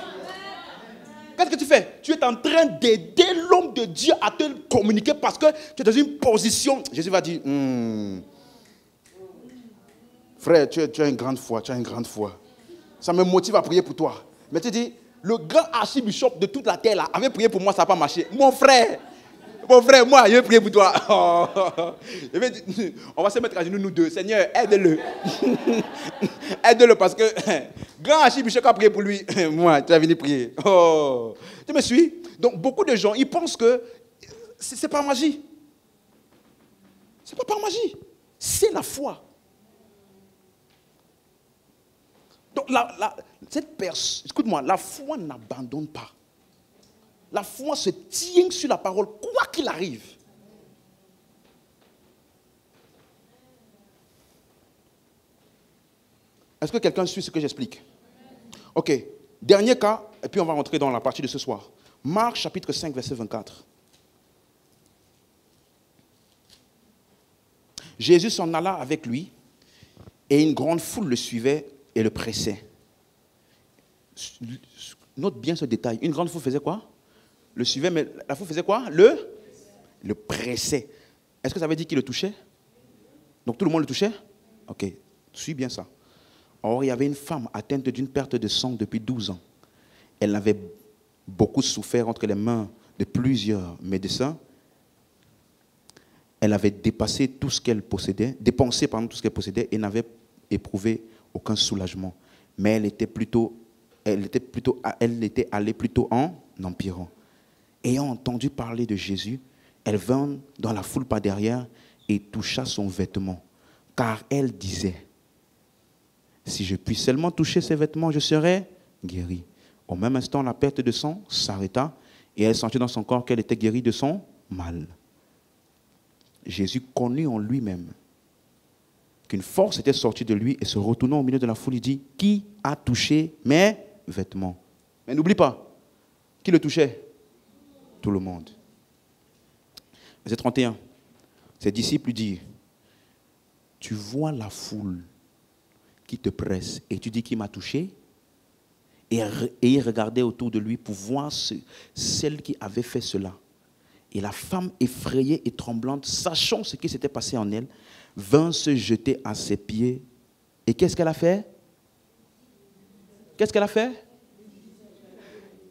Qu'est-ce que tu fais? Tu es en train d'aider l'homme de Dieu à te communiquer parce que tu es dans une position. Jésus va dire, frère, tu as une grande foi, tu as une grande foi. Ça me motive à prier pour toi. Mais tu dis, le grand archibishop de toute la terre là, avait prié pour moi, ça n'a pas marché. Mon frère, moi, je vais prier pour toi. On va se mettre à genoux nous deux. Seigneur, aide-le. Aide-le parce que grand archibishop a prié pour lui. Moi, tu vas venir prier. Oh. Tu me suis? Donc, beaucoup de gens, ils pensent que c'est par magie. C'est pas par magie. C'est la foi. Donc, cette personne, écoute-moi, la foi n'abandonne pas. La foi se tient sur la parole, quoi qu'il arrive. Est-ce que quelqu'un suit ce que j'explique? Ok. Dernier cas, et puis on va rentrer dans la partie de ce soir. Marc chapitre 5, verset 24. Jésus s'en alla avec lui, et une grande foule le suivait et le pressait. Note bien ce détail. Une grande foule faisait quoi? Le suivait, mais la foule faisait quoi? Le pressait. Est-ce que ça veut dire qu'il le touchait? Donc tout le monde le touchait? Ok, suis bien ça. Or, il y avait une femme atteinte d'une perte de sang depuis 12 ans. Elle avait beaucoup souffert entre les mains de plusieurs médecins. Elle avait dépensé tout ce qu'elle possédait et n'avait éprouvé aucun soulagement. Mais elle était allée plutôt en empirant. Ayant entendu parler de Jésus, elle vint dans la foule par derrière et toucha son vêtement. Car elle disait, si je puis seulement toucher ses vêtements, je serai guérie. Au même instant, la perte de sang s'arrêta et elle sentit dans son corps qu'elle était guérie de son mal. Jésus connut en lui-même qu'une force était sortie de lui et se retournant au milieu de la foule, il dit, qui a touché mes vêtements? Mais n'oublie pas, qui le touchait? Tout le monde. Verset 31. Ses disciples lui disent, tu vois la foule qui te presse et tu dis qui m'a touché? Et il regardait autour de lui pour voir celle qui avait fait cela. Et la femme effrayée et tremblante, sachant ce qui s'était passé en elle, vint se jeter à ses pieds. Et qu'est-ce qu'elle a fait? Qu'est-ce qu'elle a fait?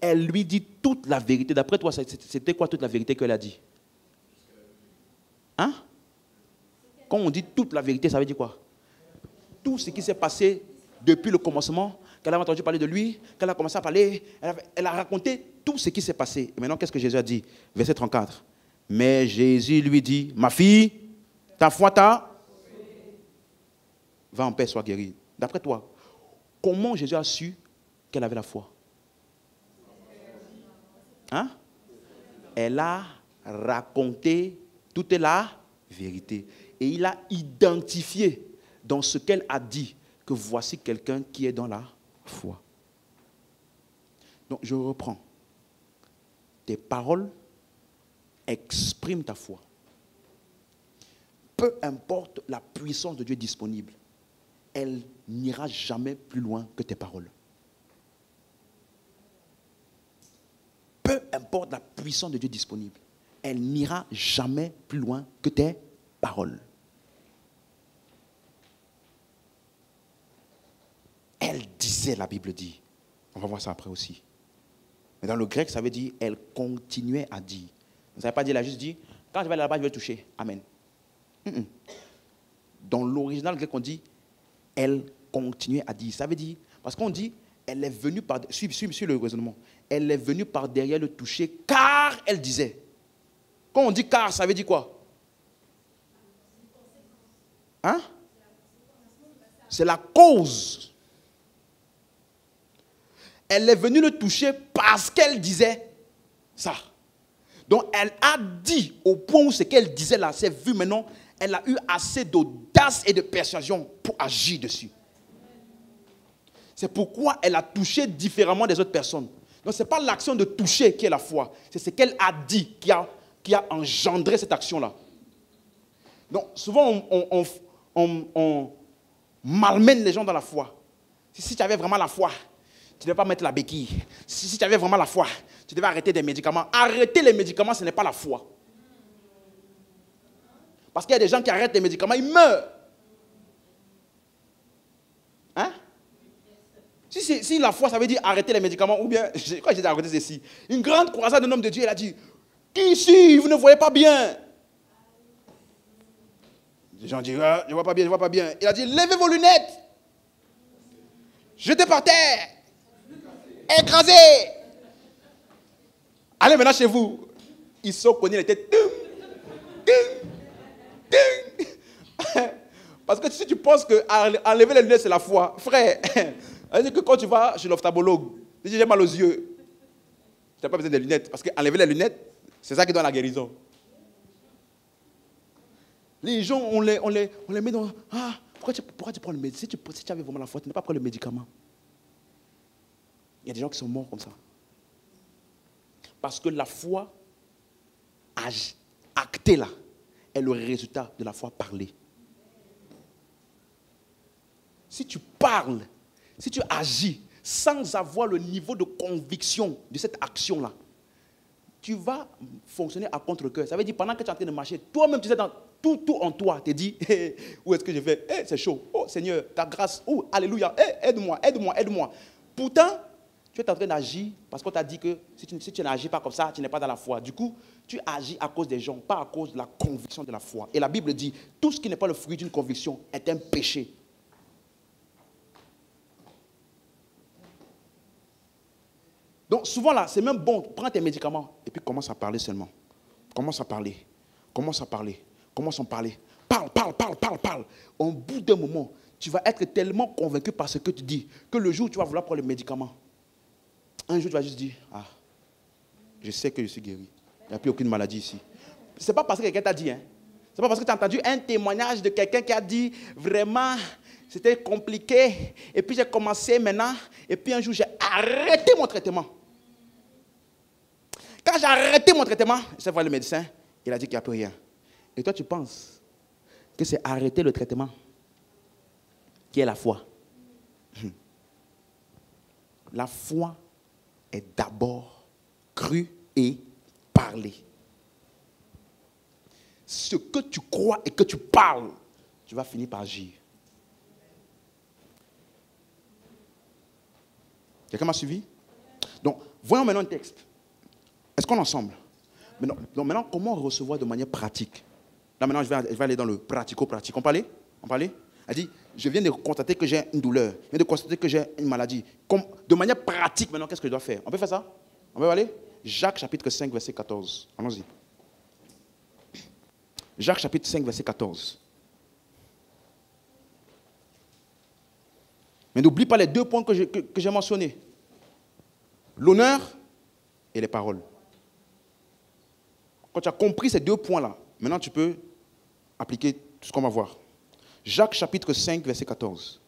Elle lui dit toute la vérité. D'après toi, c'était quoi toute la vérité qu'elle a dit? Hein? Quand on dit toute la vérité, ça veut dire quoi? Tout ce qui s'est passé depuis le commencement, qu'elle a entendu parler de lui, qu'elle a commencé à parler, elle a raconté tout ce qui s'est passé. Et maintenant, qu'est-ce que Jésus a dit? Verset 34. Mais Jésus lui dit, ma fille, ta foi t'a... Va en paix, sois guérie. D'après toi, comment Jésus a su qu'elle avait la foi? Hein? Elle a raconté toute la vérité. Et il a identifié dans ce qu'elle a dit que voici quelqu'un qui est dans la foi. Donc je reprends. Tes paroles expriment ta foi. Peu importe la puissance de Dieu disponible. elle n'ira jamais plus loin que tes paroles. Peu importe la puissance de Dieu disponible, elle n'ira jamais plus loin que tes paroles. Elle disait, la Bible dit. On va voir ça après aussi. Mais dans le grec, ça veut dire, elle continuait à dire. Ça ne veut pas dire, elle a juste dit, quand je vais là-bas, je vais toucher. Amen. Dans l'original grec, on dit, elle continuait à dire. Ça veut dire, parce qu'on dit, elle est venue par, suivez le raisonnement, elle est venue par derrière le toucher, car elle disait. Quand on dit car, ça veut dire quoi? Hein? C'est la cause. Elle est venue le toucher parce qu'elle disait ça. Donc elle a dit au point où ce qu'elle disait là, c'est vu maintenant, elle a eu assez d'audace et de persuasion pour agir dessus. C'est pourquoi elle a touché différemment des autres personnes. Donc ce n'est pas l'action de toucher qui est la foi, c'est ce qu'elle a dit qui a engendré cette action-là. Donc souvent on malmène les gens dans la foi. Si tu avais vraiment la foi, tu ne devais pas mettre la béquille. Si tu avais vraiment la foi, tu devais arrêter des médicaments. Arrêter les médicaments, ce n'est pas la foi. Parce qu'il y a des gens qui arrêtent les médicaments, ils meurent. Hein? Si la foi, ça veut dire arrêter les médicaments, ou bien, je crois que j'ai dit arrêter ceci. Une grande croisade d'un homme de Dieu, il a dit, qui ici, vous ne voyez pas bien? Les gens disent, ah, je ne vois pas bien, je ne vois pas bien. Il a dit, levez vos lunettes. Jetez par terre. Écrasé. Allez maintenant chez vous. Ils sont connus, il était parce que si tu penses qu'enlever les lunettes c'est la foi, frère, c'est-à-dire que quand tu vas chez l'ophtalmologue, tu dis j'ai mal aux yeux, tu n'as pas besoin des lunettes, parce qu'enlever les lunettes, c'est ça qui donne la guérison. Les gens, on les met dans... Ah, pourquoi tu prends le médicament? Si tu avais vraiment la foi, tu n'as pas pris le médicament. Il y a des gens qui sont morts comme ça. Parce que la foi actée là est le résultat de la foi parlée. Si tu parles, si tu agis sans avoir le niveau de conviction de cette action-là, tu vas fonctionner à contre-cœur. Ça veut dire pendant que tu es en train de marcher, toi-même tu sais dans tout en toi, tu te dis, hey, où est-ce que je vais? Hey, c'est chaud. Oh Seigneur, ta grâce. Oh, alléluia. Hey, aide-moi, aide-moi, aide-moi. Pourtant, tu es en train d'agir parce qu'on t'a dit que si tu n'agis pas comme ça, tu n'es pas dans la foi. Du coup, tu agis à cause des gens, pas à cause de la conviction de la foi. Et la Bible dit, tout ce qui n'est pas le fruit d'une conviction est un péché. Donc souvent là, c'est même bon, prends tes médicaments et puis commence à parler seulement. Commence à parler. Commence à parler. Commence à parler. Parle. Au bout d'un moment, tu vas être tellement convaincu par ce que tu dis que le jour où tu vas vouloir prendre le médicament, un jour tu vas juste dire, ah, je sais que je suis guéri. Il n'y a plus aucune maladie ici. Ce n'est pas parce que quelqu'un t'a dit, hein. Ce n'est pas parce que tu as entendu un témoignage de quelqu'un qui a dit, vraiment, c'était compliqué. Et puis j'ai commencé maintenant, et puis un jour j'ai arrêté mon traitement. Quand j'ai arrêté mon traitement, je vais voir le médecin, il a dit qu'il n'y a plus rien. Et toi, tu penses que c'est arrêter le traitement qui est la foi. La foi est d'abord crue et parlée. Ce que tu crois et que tu parles, tu vas finir par agir. Quelqu'un m'a suivi? Donc, voyons maintenant un texte. Est-ce qu'on est ensemble? Maintenant, comment recevoir de manière pratique? Là, maintenant, je vais aller dans le pratico-pratique. On parlait? Elle dit, je viens de constater que j'ai une douleur. Je viens de constater que j'ai une maladie. De manière pratique, maintenant, qu'est-ce que je dois faire? On peut faire ça? On peut aller? Jacques chapitre 5, verset 14. Allons-y. Jacques chapitre 5, verset 14. Mais n'oublie pas les deux points que j'ai mentionnés. L'honneur et les paroles. Quand tu as compris ces deux points-là, maintenant tu peux appliquer tout ce qu'on va voir. Jacques chapitre 5, verset 14.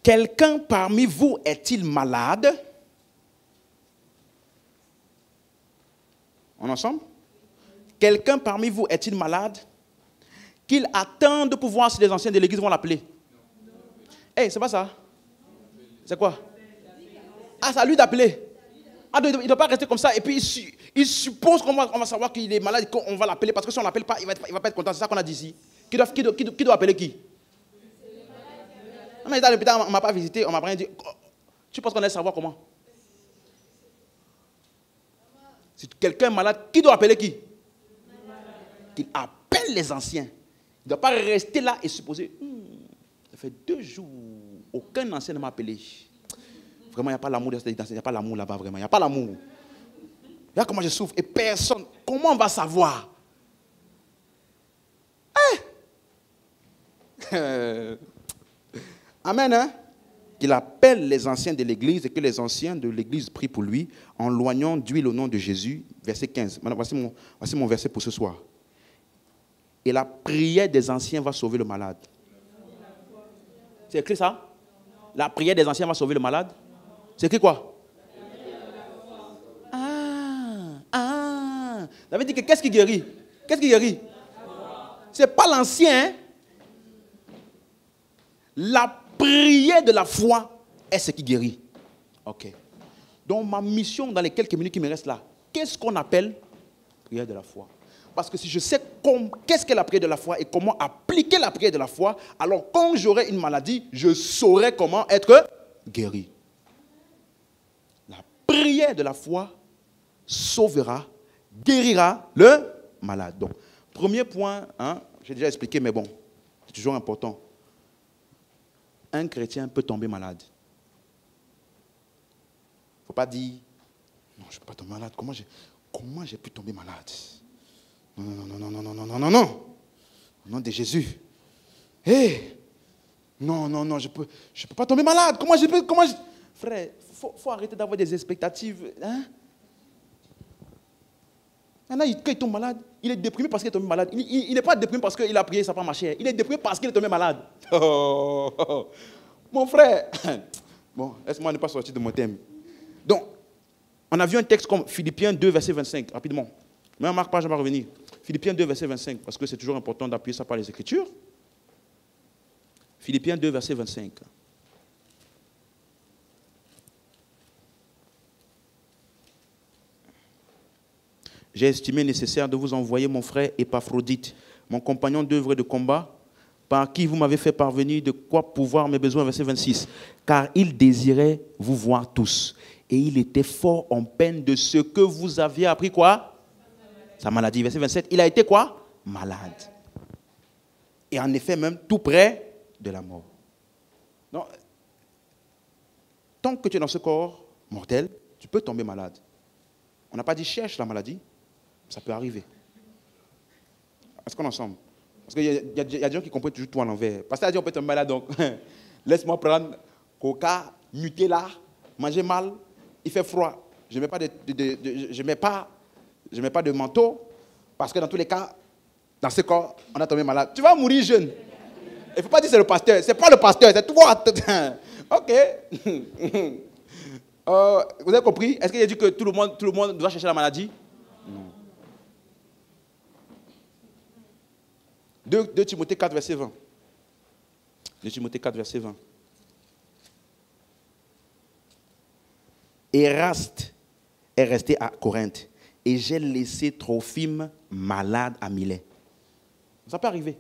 Quelqu'un parmi vous est-il malade? On est ensemble? Quelqu'un parmi vous est-il malade? Qu'il attend de pouvoir si les anciens de l'église vont l'appeler. Eh, c'est pas ça. C'est quoi? Ah, c'est à lui d'appeler. Ah, il ne doit pas rester comme ça. Et puis, il suppose qu'on va savoir qu'il est malade et qu'on va l'appeler. Parce que si on ne l'appelle pas, il ne va pas être content. C'est ça qu'on a dit ici. Qui doit appeler qui? Non, mais dans l'hôpital, on ne m'a pas visité. On ne m'a rien dit. Tu penses qu'on allait savoir comment? Si quelqu'un est malade, qui doit appeler qui? Qu'il appelle les anciens. Il ne doit pas rester là et supposer, ça fait 2 jours, aucun ancien ne m'a appelé. Vraiment, il n'y a pas l'amour de cette il n'y a pas l'amour là-bas, vraiment. Il n'y a pas l'amour. Regarde comment je souffre. Et personne, comment on va savoir? Amen, hein? Qu'il appelle les anciens de l'église et que les anciens de l'église prient pour lui en loignant d'huile au nom de Jésus. Verset 15. Maintenant, voici mon verset pour ce soir. Et la prière des anciens va sauver le malade. C'est écrit ça? La prière des anciens va sauver le malade? C'est écrit quoi? Ça veut dire que qu'est-ce qui guérit? Qu'est-ce qui guérit? Ce n'est pas l'ancien. Hein? La prière de la foi est ce qui guérit. Ok. Donc ma mission dans les quelques minutes qui me restent là, qu'est-ce qu'on appelle prière de la foi? Parce que si je sais qu'est-ce qu'est la prière de la foi et comment appliquer la prière de la foi, alors quand j'aurai une maladie, je saurai comment être guéri. La prière de la foi sauvera, guérira le malade. Donc, premier point, hein, j'ai déjà expliqué, mais bon, c'est toujours important. Un chrétien peut tomber malade. Il ne faut pas dire, non, je ne peux pas tomber malade. Comment j'ai pu tomber malade? Non. Au nom de Jésus. Hé! Non, je peux pas tomber malade. Frère, faut arrêter d'avoir des expectatives. Hein? Quand il tombe malade, il est déprimé parce qu'il est tombé malade. Il n'est pas déprimé parce qu'il a prié, ça n'a pas marché. Il est déprimé parce qu'il est tombé malade. Oh. Mon frère. Bon, laisse-moi ne pas sortir de mon thème. Donc, on a vu un texte comme Philippiens 2, verset 25, rapidement. Mais on ne marque pas, je vais revenir. Philippiens 2, verset 25, parce que c'est toujours important d'appuyer ça par les Écritures. Philippiens 2, verset 25. J'ai estimé nécessaire de vous envoyer mon frère Épaphrodite, mon compagnon d'œuvre et de combat, par qui vous m'avez fait parvenir de quoi pouvoir mes besoins, verset 26. Car il désirait vous voir tous, et il était fort en peine de ce que vous aviez appris quoi? Sa maladie, verset 27. Il a été quoi? Malade. Et en effet même tout près de la mort. Donc, tant que tu es dans ce corps mortel, tu peux tomber malade. On n'a pas dit cherche la maladie. Ça peut arriver. Est-ce qu'on est ensemble? Parce qu'il y a des gens qui comprennent toujours tout à l'envers. Parce que dit on peut être malade, donc laisse-moi prendre coca, Nutella, manger mal, il fait froid. Je ne mets pas de manteau, parce que dans tous les cas, dans ce corps, on a tombé malade. Tu vas mourir jeune. Il ne faut pas dire que c'est le pasteur. Ce n'est pas le pasteur, c'est toi. Ok. Vous avez compris? Est-ce qu'il a dit que tout le monde doit chercher la maladie? Non. 2 Timothée 4, verset 20. 2 Timothée 4, verset 20. Éraste est resté à Corinthe et j'ai laissé Trophime malade à Milet. Ça peut arriver.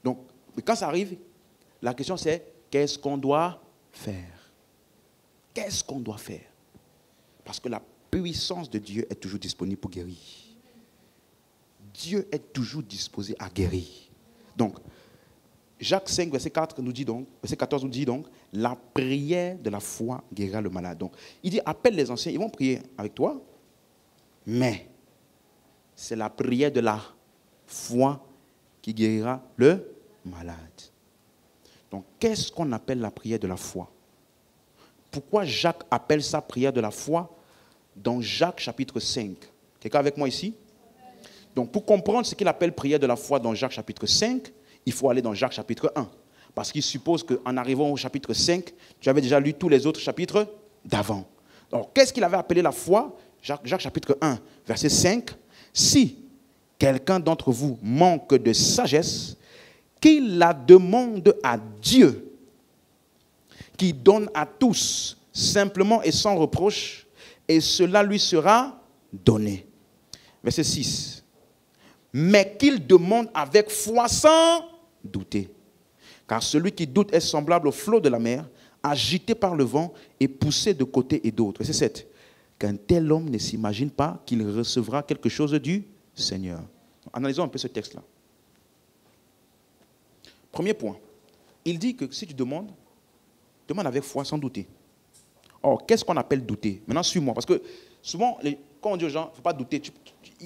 Donc, quand ça arrive, la question c'est qu'est-ce qu'on doit faire? Qu'est-ce qu'on doit faire? Parce que la puissance de Dieu est toujours disponible pour guérir. Dieu est toujours disposé à guérir. Donc, Jacques 5, verset 4 nous dit donc, verset 14 nous dit donc, la prière de la foi guérira le malade. Donc, il dit, appelle les anciens, ils vont prier avec toi, mais c'est la prière de la foi qui guérira le malade. Donc, qu'est-ce qu'on appelle la prière de la foi? Pourquoi Jacques appelle ça prière de la foi dans Jacques chapitre 5? Quelqu'un avec moi ici? Donc, pour comprendre ce qu'il appelle prière de la foi dans Jacques chapitre 5, il faut aller dans Jacques chapitre 1. Parce qu'il suppose qu'en arrivant au chapitre 5, tu avais déjà lu tous les autres chapitres d'avant. Donc, qu'est-ce qu'il avait appelé la foi? Jacques chapitre 1, verset 5 Si quelqu'un d'entre vous manque de sagesse, qu'il la demande à Dieu, qui donne à tous, simplement et sans reproche, et cela lui sera donné. Verset 6. Mais qu'il demande avec foi sans douter. Car celui qui doute est semblable au flot de la mer, agité par le vent et poussé de côté et d'autre. Verset 7. Qu'un tel homme ne s'imagine pas qu'il recevra quelque chose du Seigneur. Analysons un peu ce texte-là. Premier point. Il dit que si tu demandes, demande avec foi sans douter. Or, qu'est-ce qu'on appelle douter? Maintenant, suis-moi. Parce que souvent, quand on dit aux gens, il ne faut pas douter,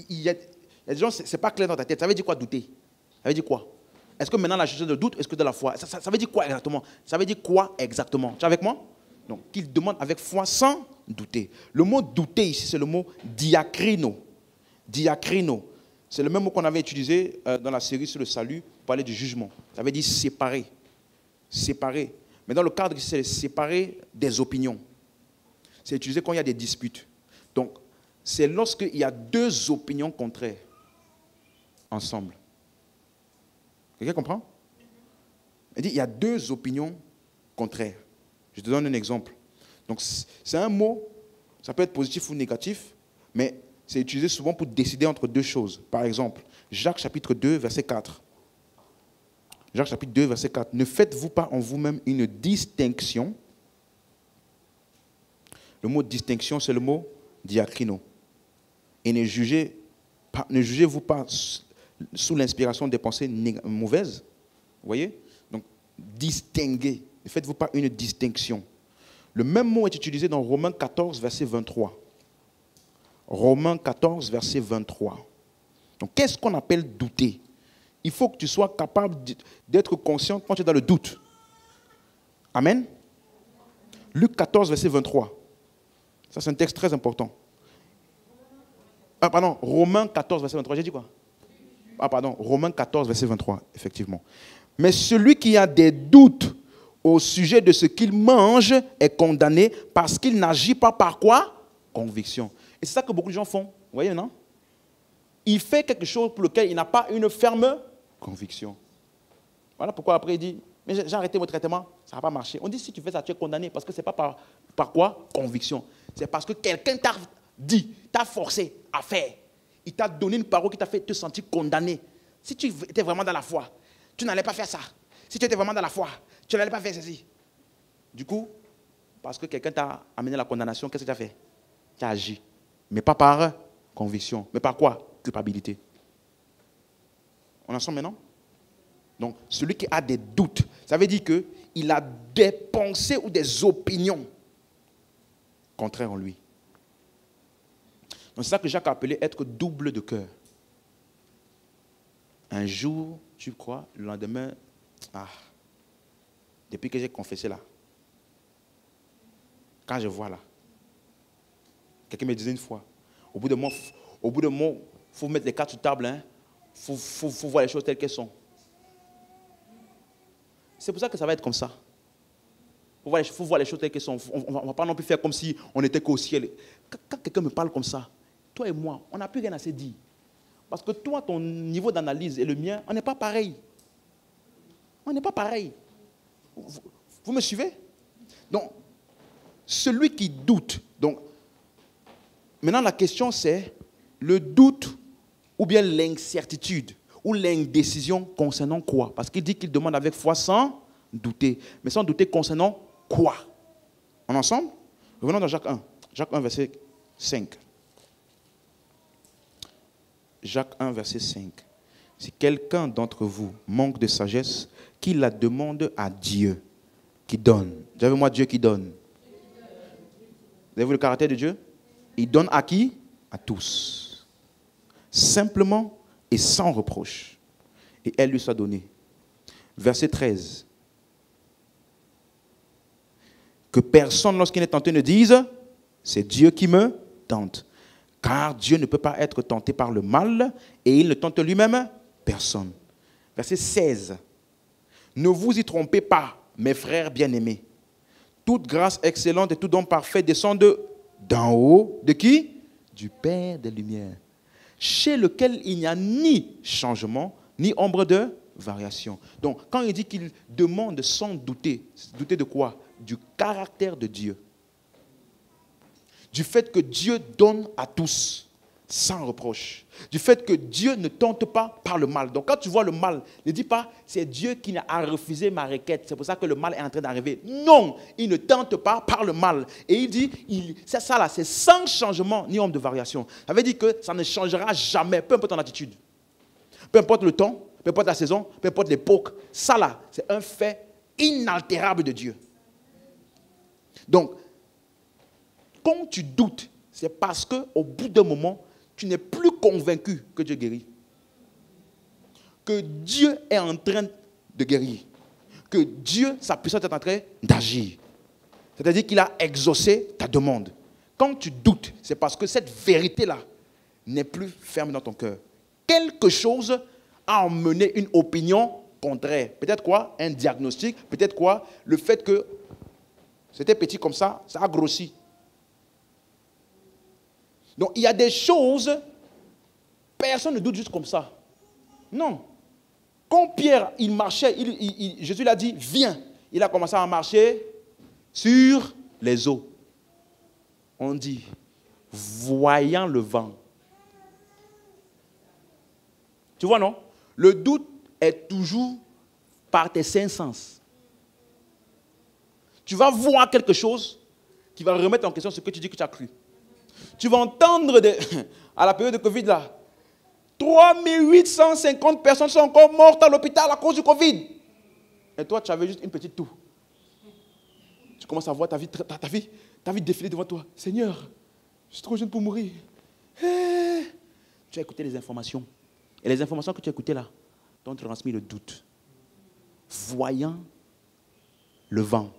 il y a des gens, ce n'est pas clair dans ta tête. Ça veut dire quoi douter? Ça veut dire quoi? Est-ce que maintenant la chose de doute, est-ce que de la foi? Ça veut dire quoi exactement? Ça veut dire quoi exactement? Tu es avec moi? Donc, qu'il demande avec foi sans douter. Le mot douter ici, c'est le mot diakrino. Diakrino. C'est le même mot qu'on avait utilisé dans la série sur le salut pour parler du jugement. Ça veut dire séparer. Séparer. Mais dans le cadre, c'est séparer des opinions. C'est utilisé quand il y a des disputes. Donc, c'est lorsqu'il y a deux opinions contraires ensemble. Quelqu'un comprend? Il dit il y a deux opinions contraires. Je te donne un exemple. Donc, c'est un mot, ça peut être positif ou négatif, mais c'est utilisé souvent pour décider entre deux choses. Par exemple, Jacques chapitre 2, verset 4. Jacques chapitre 2, verset 4. Ne faites-vous pas en vous-même une distinction? Le mot distinction, c'est le mot diakrino. Et ne jugez-vous pas sous l'inspiration des pensées mauvaises? Vous voyez? Donc, distinguer. Ne faites-vous pas une distinction. Le même mot est utilisé dans Romains 14, verset 23. Romains 14, verset 23. Donc, qu'est-ce qu'on appelle douter? Il faut que tu sois capable d'être conscient quand tu es dans le doute. Amen. Luc 14, verset 23. Ça, c'est un texte très important. Ah, pardon, Romains 14, verset 23. J'ai dit quoi? Ah, pardon, Romains 14, verset 23, effectivement. Mais celui qui a des doutes au sujet de ce qu'il mange est condamné parce qu'il n'agit pas par quoi? Conviction. Et c'est ça que beaucoup de gens font. Vous voyez, non? Il fait quelque chose pour lequel il n'a pas une ferme conviction. Voilà pourquoi après il dit, mais j'ai arrêté mon traitement, ça n'a pas marché. On dit, si tu fais ça, tu es condamné parce que ce n'est pas par quoi? Conviction. C'est parce que quelqu'un t'a dit, t'a forcé à faire. Il t'a donné une parole qui t'a fait te sentir condamné. Si tu étais vraiment dans la foi, tu n'allais pas faire ça. Si tu étais vraiment dans la foi, tu n'allais pas faire ceci. Du coup, parce que quelqu'un t'a amené la condamnation, qu'est-ce que tu as fait? Tu as agi. Mais pas par conviction. Mais par quoi? Culpabilité. On en sent maintenant? Donc, celui qui a des doutes, ça veut dire qu'il a des pensées ou des opinions contraires en lui. Donc, c'est ça que Jacques a appelé être double de cœur. Un jour, tu crois, le lendemain, depuis que j'ai confessé là, quand je vois là, quelqu'un me disait une fois, au bout de moi, il faut mettre les cartes sur table, hein. Faut voir les choses telles qu'elles sont. C'est pour ça que ça va être comme ça. Il faut voir les choses telles qu'elles sont. On ne va pas non plus faire comme si on n'était qu'au ciel. Quand quelqu'un me parle comme ça, toi et moi, on n'a plus rien à se dire. Parce que toi, ton niveau d'analyse et le mien, on n'est pas pareil. On n'est pas pareil. Vous me suivez? Donc, celui qui doute. Donc, maintenant, la question c'est le doute ou bien l'incertitude ou l'indécision concernant quoi? Parce qu'il dit qu'il demande avec foi sans douter. Mais sans douter concernant quoi? On est ensemble? Revenons dans Jacques 1. Jacques 1, verset 5. Jacques 1, verset 5. Si quelqu'un d'entre vous manque de sagesse, qu'il la demande à Dieu, qui donne. Vous avez moi Dieu qui donne. Vous avez vu le caractère de Dieu? Il donne à qui? À tous. Simplement et sans reproche. Et elle lui soit donnée. Verset 13. Que personne, lorsqu'il est tenté, ne dise, c'est Dieu qui me tente. Car Dieu ne peut pas être tenté par le mal et il ne tente lui-même personne. Verset 16. Ne vous y trompez pas, mes frères bien-aimés. Toute grâce excellente et tout don parfait descendent d'en haut. De qui? Du Père des Lumières. chez lequel il n'y a ni changement, ni ombre de variation. Donc, quand il dit qu'il demande sans douter, douter de quoi? Du caractère de Dieu. Du fait que Dieu donne à tous, sans reproche. Du fait que Dieu ne tente pas par le mal. Donc quand tu vois le mal, ne dis pas, c'est Dieu qui a refusé ma requête, c'est pour ça que le mal est en train d'arriver. Non, il ne tente pas par le mal. Et il dit, c'est ça là, c'est sans changement ni ombre de variation. Ça veut dire que ça ne changera jamais, peu importe ton attitude. Peu importe le temps, peu importe la saison, peu importe l'époque. Ça là, c'est un fait inaltérable de Dieu. Donc, quand tu doutes, c'est parce qu'au bout d'un moment, tu n'es plus convaincu que Dieu guérit. Que Dieu est en train de guérir. Que Dieu, sa puissance est en train d'agir. C'est-à-dire qu'il a exaucé ta demande. Quand tu doutes, c'est parce que cette vérité-là n'est plus ferme dans ton cœur. Quelque chose a emmené une opinion contraire. Peut-être quoi? Un diagnostic. Peut-être quoi? Le fait que c'était petit comme ça a grossi. Donc, il y a des choses, personne ne doute juste comme ça. Non. Quand Pierre, il marchait, Jésus l'a dit, viens. Il a commencé à marcher sur les eaux. On dit, voyant le vent. Tu vois, non? Le doute est toujours par tes cinq sens. Tu vas voir quelque chose qui va remettre en question ce que tu dis que tu as cru. Tu vas entendre, à la période de Covid, là, 3850 personnes sont encore mortes à l'hôpital à cause du Covid. Et toi, tu avais juste une petite toux. Tu commences à voir ta vie défiler devant toi. Seigneur, je suis trop jeune pour mourir. Tu as écouté les informations. Et les informations que tu as écoutées là, t'ont transmis le doute. Voyant le vent,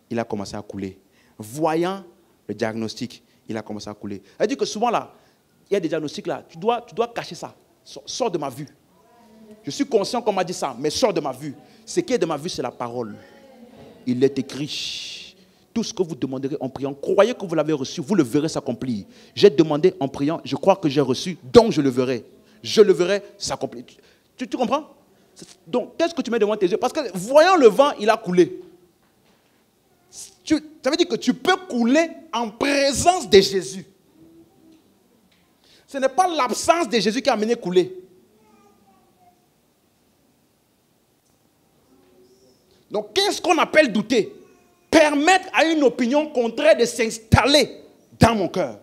il a commencé à couler. Voyant le diagnostic, il a commencé à couler. C'est-à-dire que souvent là, il y a des diagnostics là, tu dois cacher ça. Sors de ma vue. Je suis conscient qu'on m'a dit ça, mais sors de ma vue. Ce qui est de ma vue, c'est la parole. Il est écrit. Tout ce que vous demanderez en priant, croyez que vous l'avez reçu, vous le verrez s'accomplir. J'ai demandé en priant, je crois que j'ai reçu, donc je le verrai. Je le verrai s'accomplir. Tu comprends? Donc, qu'est-ce que tu mets devant tes yeux? Parce que voyant le vent, il a coulé. Ça veut dire que tu peux couler en présence de Jésus. Ce n'est pas l'absence de Jésus qui a amené couler. Donc, qu'est-ce qu'on appelle douter? Permettre à une opinion contraire de s'installer dans mon cœur.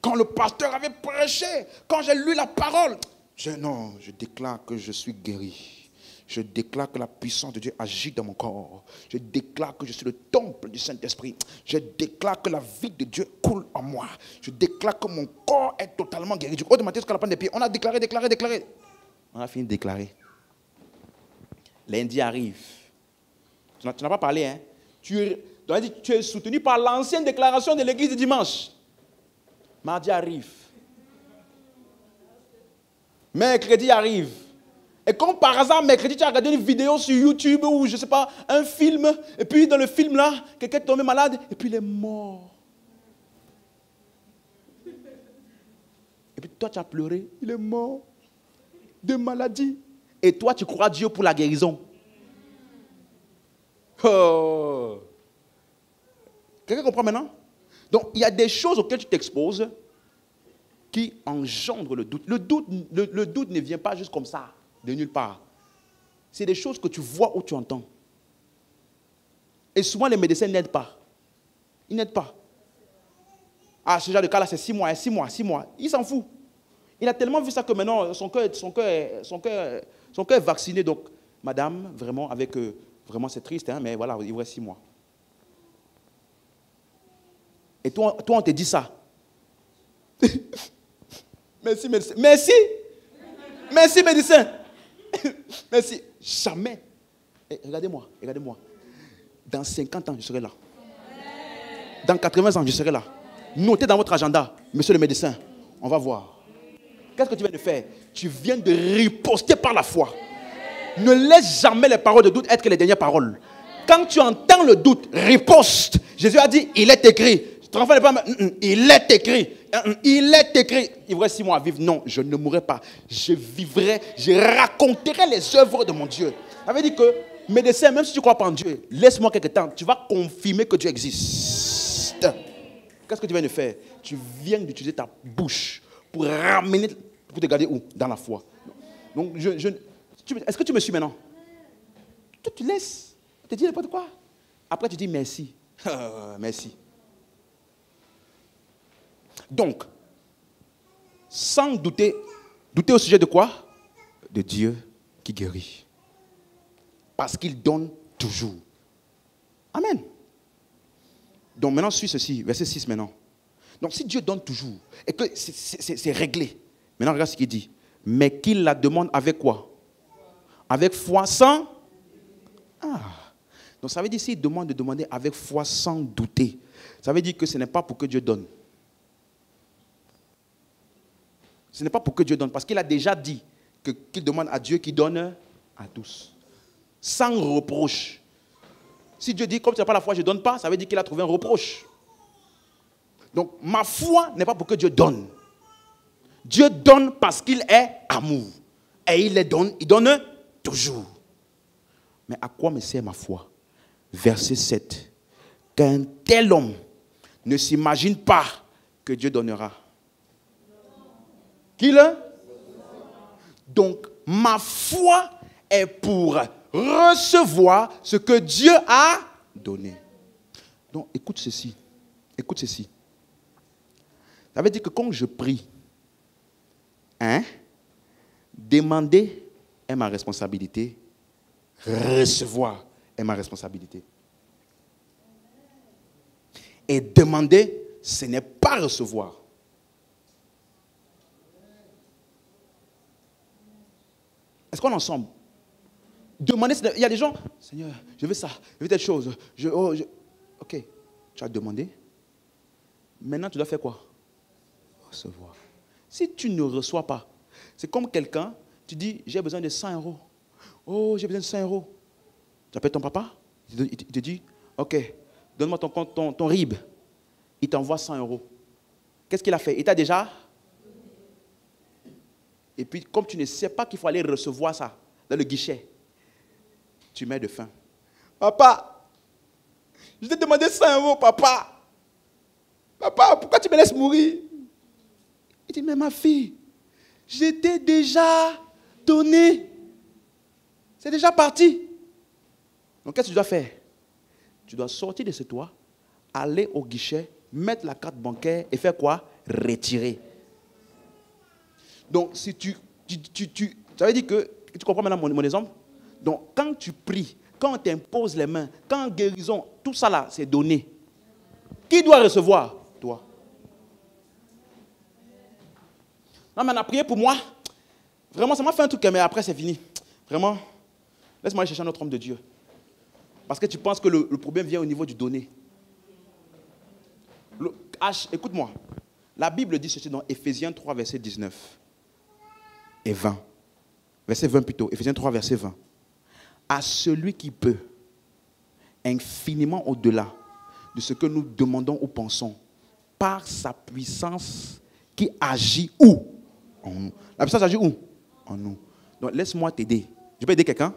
Quand le pasteur avait prêché, quand j'ai lu la parole, je déclare que je suis guéri. Je déclare que la puissance de Dieu agit dans mon corps. Je déclare que je suis le temple du Saint-Esprit. Je déclare que la vie de Dieu coule en moi. Je déclare que mon corps est totalement guéri. Du haut de ma tête jusqu'à la pointe des pieds. On a déclaré. On a fini de déclarer. Lundi arrive. Tu n'as pas parlé, hein? Tu es soutenu par l'ancienne déclaration de l'église de dimanche. Mardi arrive. Mercredi arrive. Et comme par hasard, mercredi, tu as regardé une vidéo sur YouTube ou je ne sais pas, un film. Et puis dans le film là, quelqu'un est tombé malade et puis il est mort. Et puis toi, tu as pleuré. Il est mort de maladie. Et toi, tu crois Dieu pour la guérison. Oh. Quelqu'un comprend maintenant? Donc, il y a des choses auxquelles tu t'exposes qui engendrent le doute. Le doute ne vient pas juste comme ça, de nulle part. C'est des choses que tu vois ou tu entends. Et souvent, les médecins n'aident pas. Ils n'aident pas. Ah, ce genre de cas-là, c'est 6 mois, 6 mois, 6 mois. Il s'en fout. Il a tellement vu ça que maintenant, son cœur est vacciné. Donc, madame, vraiment, vraiment c'est triste, hein, mais voilà, il vous reste 6 mois. Et toi, on te dit ça. Merci, médecin. Merci, médecin. Merci. Jamais. Et regardez-moi. Dans 50 ans, je serai là. Dans 80 ans, je serai là. Notez dans votre agenda, monsieur le médecin, on va voir. Qu'est-ce que tu viens de faire? Tu viens de riposter par la foi. Ne laisse jamais les paroles de doute être que les dernières paroles. Quand tu entends le doute, riposte. Jésus a dit, il est écrit. ton enfant n'est pas... Il est écrit. Il est écrit. Il vous reste 6 mois à vivre. Non, je ne mourrai pas. Je vivrai, je raconterai les œuvres de mon Dieu. Ça veut dire que, médecin, même si tu ne crois pas en Dieu, laisse-moi quelques temps. Tu vas confirmer que Dieu existe. Qu'est-ce que tu viens de faire? Tu viens d'utiliser ta bouche pour ramener, pour te garder où? Dans la foi. Donc, est-ce que tu me suis maintenant? Tu laisses. Tu te dis n'importe quoi. Après, tu dis merci. Merci. Donc, sans douter au sujet de quoi? De Dieu qui guérit. Parce qu'il donne toujours. Amen. Donc maintenant, suis ceci, verset 6 maintenant. Donc si Dieu donne toujours, et que c'est réglé, maintenant regarde ce qu'il dit. Mais qu'il la demande avec quoi? Avec foi sans... Donc ça veut dire s'il demande de demander avec foi sans douter, ça veut dire que ce n'est pas pour que Dieu donne. Ce n'est pas pour que Dieu donne, parce qu'il a déjà dit qu'il demande à Dieu qui donne à tous. Sans reproche. Si Dieu dit, comme tu n'as pas la foi, je ne donne pas, ça veut dire qu'il a trouvé un reproche. Donc ma foi n'est pas pour que Dieu donne. Dieu donne parce qu'il est amour. Et il donne toujours. Mais à quoi me sert ma foi? Verset 7. Qu'un tel homme ne s'imagine pas que Dieu donnera. Donc, ma foi est pour recevoir ce que Dieu a donné. Donc, écoute ceci. Écoute ceci. Ça veut dire que quand je prie, demander est ma responsabilité, recevoir est ma responsabilité. Et demander, ce n'est pas recevoir. Est-ce qu'on est ensemble? Demander, il y a des gens, Seigneur, je veux ça, je veux telle chose. Ok, tu as demandé. Maintenant, tu dois faire quoi? Recevoir. Si tu ne reçois pas, c'est comme quelqu'un, tu dis, j'ai besoin de 100 euros. Oh, j'ai besoin de 100 euros. Tu appelles ton papa, il te dit, ok, donne-moi ton RIB. Il t'envoie 100 euros. Qu'est-ce qu'il a fait? Il t'a déjà... Et puis, comme tu ne sais pas qu'il faut aller recevoir ça dans le guichet, tu mets de faim. Papa, je t'ai demandé 100 euros, papa. Papa, pourquoi tu me laisses mourir? Il dit, mais ma fille, je t'ai déjà donné. C'est déjà parti. Donc, qu'est-ce que tu dois faire? Tu dois sortir de ce toit, aller au guichet, mettre la carte bancaire et faire quoi? Retirer. Donc, si ça veut dire que, tu comprends maintenant mon exemple? Donc, quand tu pries, quand on t'impose les mains, quand guérison, tout ça là, c'est donné. Qui doit recevoir? Toi. Non, mais on a prié pour moi. Vraiment, ça m'a fait un truc, mais après, c'est fini. Vraiment, laisse-moi aller chercher un autre homme de Dieu. Parce que tu penses que le problème vient au niveau du donné. Écoute-moi. La Bible dit ceci dans Éphésiens 3, verset 19 et 20. Verset 20 plutôt. Éphésiens 3, verset 20. À celui qui peut, infiniment au-delà de ce que nous demandons ou pensons, par sa puissance qui agit où? En nous. La puissance agit où? En nous. Donc laisse-moi t'aider. Je peux aider quelqu'un?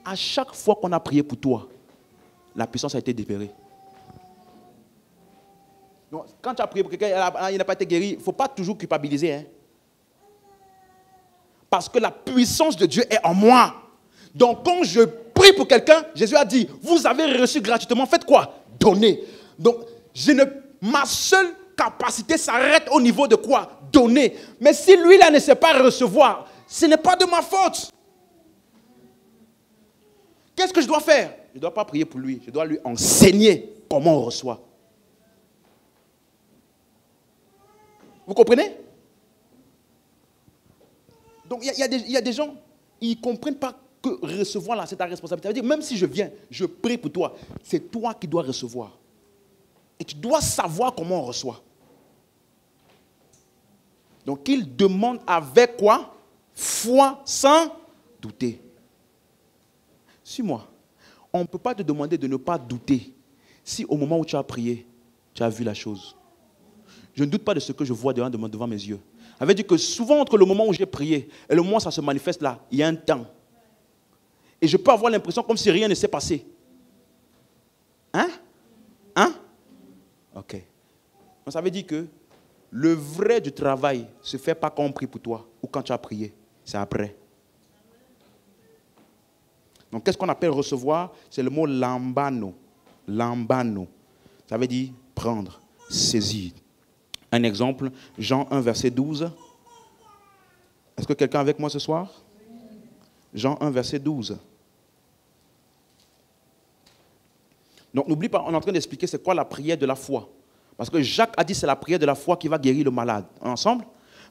À chaque fois qu'on a prié pour toi, la puissance a été libérée. Donc, quand tu as prié pour quelqu'un, il n'a pas été guéri, il ne faut pas toujours culpabiliser. Hein? Parce que la puissance de Dieu est en moi. Donc, quand je prie pour quelqu'un, Jésus a dit, vous avez reçu gratuitement, faites quoi? Donnez. Donc, ma seule capacité s'arrête au niveau de quoi? Donner. Mais si lui-là ne sait pas recevoir, ce n'est pas de ma faute. Qu'est-ce que je dois faire? Je ne dois pas prier pour lui, je dois lui enseigner comment on reçoit. Vous comprenez? Donc, il y a des gens, ils ne comprennent pas que recevoir là, c'est ta responsabilité. Ça veut dire, même si je viens, je prie pour toi, c'est toi qui dois recevoir. Et tu dois savoir comment on reçoit. Donc, il demande avec quoi? Foi sans douter. Suis-moi. On ne peut pas te demander de ne pas douter si au moment où tu as prié, tu tu as vu la chose. Je ne doute pas de ce que je vois devant mes yeux. Ça veut dire que souvent, entre le moment où j'ai prié et le moment où ça se manifeste là, il y a un temps. Et je peux avoir l'impression comme si rien ne s'est passé. Hein? Ok. Donc ça veut dire que le vrai du travail ne se fait pas quand on prie pour toi ou quand tu as prié. C'est après. Donc qu'est-ce qu'on appelle recevoir? C'est le mot lambano. Lambano. Ça veut dire prendre, saisir. Un exemple, Jean 1, verset 12. Est-ce que quelqu'un est avec moi ce soir? Jean 1, verset 12. Donc n'oublie pas, on est en train d'expliquer c'est quoi la prière de la foi. Parce que Jacques a dit c'est la prière de la foi qui va guérir le malade. Ensemble,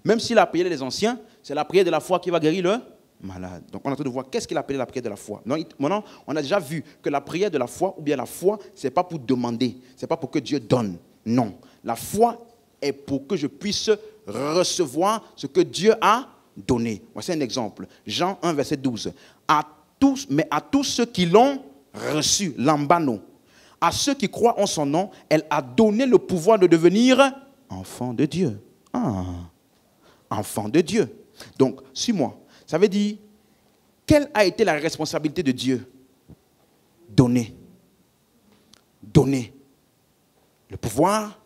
même s'il a prié les anciens, c'est la prière de la foi qui va guérir le malade. Donc on est en train de voir qu'est-ce qu'il appelait la prière de la foi. Maintenant, on a déjà vu que la prière de la foi, ou bien la foi, ce n'est pas pour demander, ce n'est pas pour que Dieu donne. Non, la foi est pour que je puisse recevoir ce que Dieu a donné. Voici un exemple. Jean 1, verset 12. Mais à tous ceux qui l'ont reçu, lambano, à ceux qui croient en son nom, elle a donné le pouvoir de devenir enfant de Dieu. Enfant de Dieu. Donc, suis-moi. Ça veut dire, quelle a été la responsabilité de Dieu? Donner. Donner. Le pouvoir,